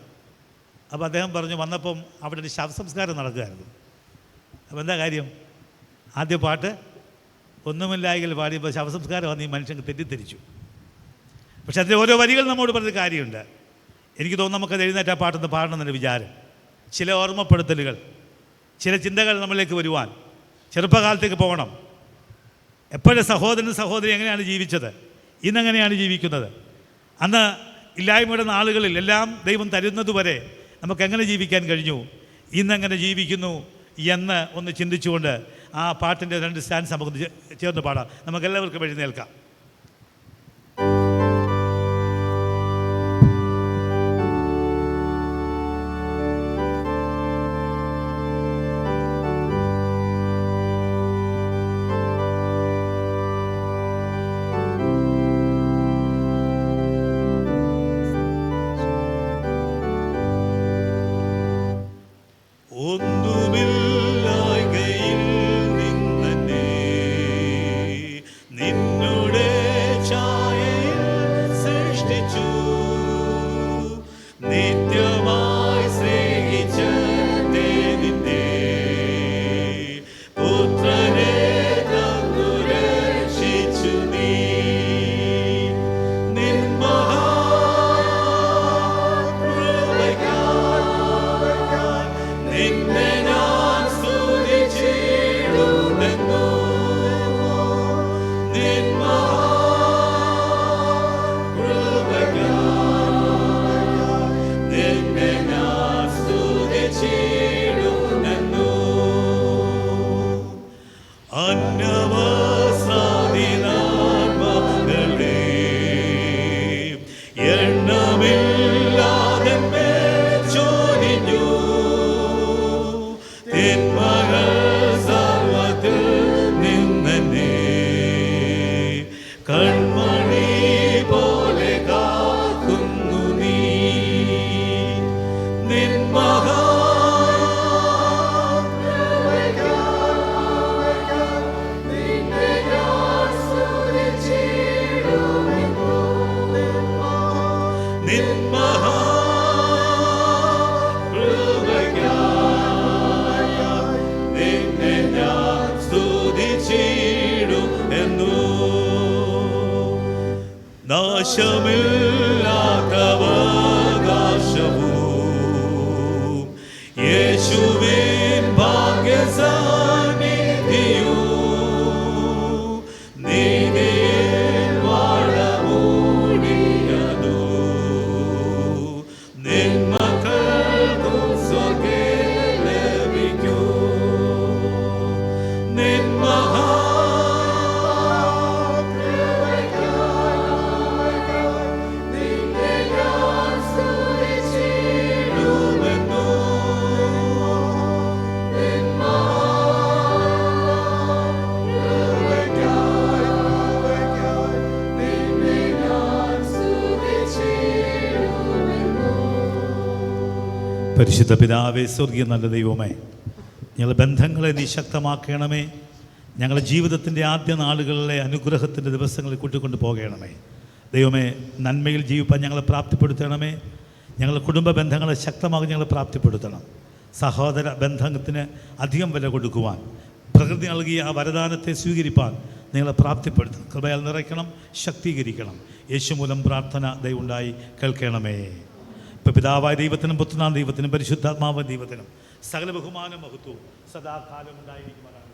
അപ്പോൾ അദ്ദേഹം പറഞ്ഞു, വന്നപ്പം അവിടെ ഒരു ശവസംസ്കാരം നടക്കുകയായിരുന്നു. അപ്പോൾ എന്താ കാര്യം? ആദ്യ പാട്ട് ഒന്നുമില്ലായെങ്കിൽ പാടിയപ്പോൾ ശവസംസ്കാരം വന്ന് ഈ മനുഷ്യൻ തെറ്റിദ്ധരിച്ചു. പക്ഷെ അതിൻ്റെ ഓരോ വരികൾ നമ്മോട് പറഞ്ഞ കാര്യമുണ്ട്. എനിക്ക് തോന്നുന്നു നമുക്കത് എഴുന്നേറ്റ് ആ പാട്ടൊന്ന് പാടണമെന്നൊരു വിചാരം, ചില ഓർമ്മപ്പെടുത്തലുകൾ, ചില ചിന്തകൾ നമ്മളിലേക്ക് വരുവാൻ. ചെറുപ്പകാലത്തേക്ക് പോകണം. എപ്പോഴും സഹോദരി എങ്ങനെയാണ് ജീവിച്ചത്, ഇന്നെങ്ങനെയാണ് ജീവിക്കുന്നത്? അന്ന് ഇല്ലായ്മയുടെ നാളുകളിൽ എല്ലാം ദൈവം തരുന്നതുവരെ നമുക്കെങ്ങനെ ജീവിക്കാൻ കഴിഞ്ഞു, ഇന്നെങ്ങനെ ജീവിക്കുന്നു എന്ന് ഒന്ന് ചിന്തിച്ചുകൊണ്ട് ആ പാട്ടിൻ്റെ 2 സ്റ്റാൻസ് നമുക്ക് ചേർന്ന് പാടാം. നമുക്കെല്ലാവർക്കും എഴുന്നേൽക്കാം. ഒന്നുമില്ലായ്കയിൽ നിന്നെ നിന്നുടെ നാശമില്ലാത്തവകാശവും യേശുവിൻ ഭാഗ്യസാന്നിധ്യവും നീതിയിൽ വാഴമൂടിയതു നിൻ മക്കൾക്കും സ്വർഗ്ഗം ലഭിക്കും. നിൻ പരിശുദ്ധ പിതാവേ, സ്വർഗീയ നല്ല ദൈവമേ, ഞങ്ങളുടെ ബന്ധങ്ങളെ നീ ശക്തമാക്കണമേ. ഞങ്ങളുടെ ജീവിതത്തിൻ്റെ ആദ്യ നാളുകളിലെ അനുഗ്രഹത്തിൻ്റെ ദിവസങ്ങളിൽ കൂട്ടിക്കൊണ്ട് പോകണമേ. ദൈവമേ, നന്മയിൽ ജീവിപ്പാൻ ഞങ്ങളെ പ്രാപ്തിപ്പെടുത്തണമേ. ഞങ്ങളുടെ കുടുംബ ബന്ധങ്ങളെ ശക്തമാക്കി ഞങ്ങളെ പ്രാപ്തിപ്പെടുത്തണം. സഹോദര ബന്ധത്തിന് അധികം വില കൊടുക്കുവാൻ, പ്രകൃതി നൽകിയ ആ വരദാനത്തെ സ്വീകരിപ്പാൻ നിങ്ങളെ പ്രാപ്തിപ്പെടുത്തണം. കൃപയാൽ നിറയ്ക്കണം, ശക്തീകരിക്കണം. യേശു മൂലം പ്രാർത്ഥന ദയവുണ്ടായി കേൾക്കണമേ. ഇപ്പോൾ പിതാവായ ദൈവത്തിനും പുത്രനായ ദൈവത്തിനും പരിശുദ്ധാത്മാവായ ദൈവത്തിനും സകല ബഹുമാനം മഹത്വവും സദാകാലം ഉണ്ടായിരിക്കുവാനാണ്.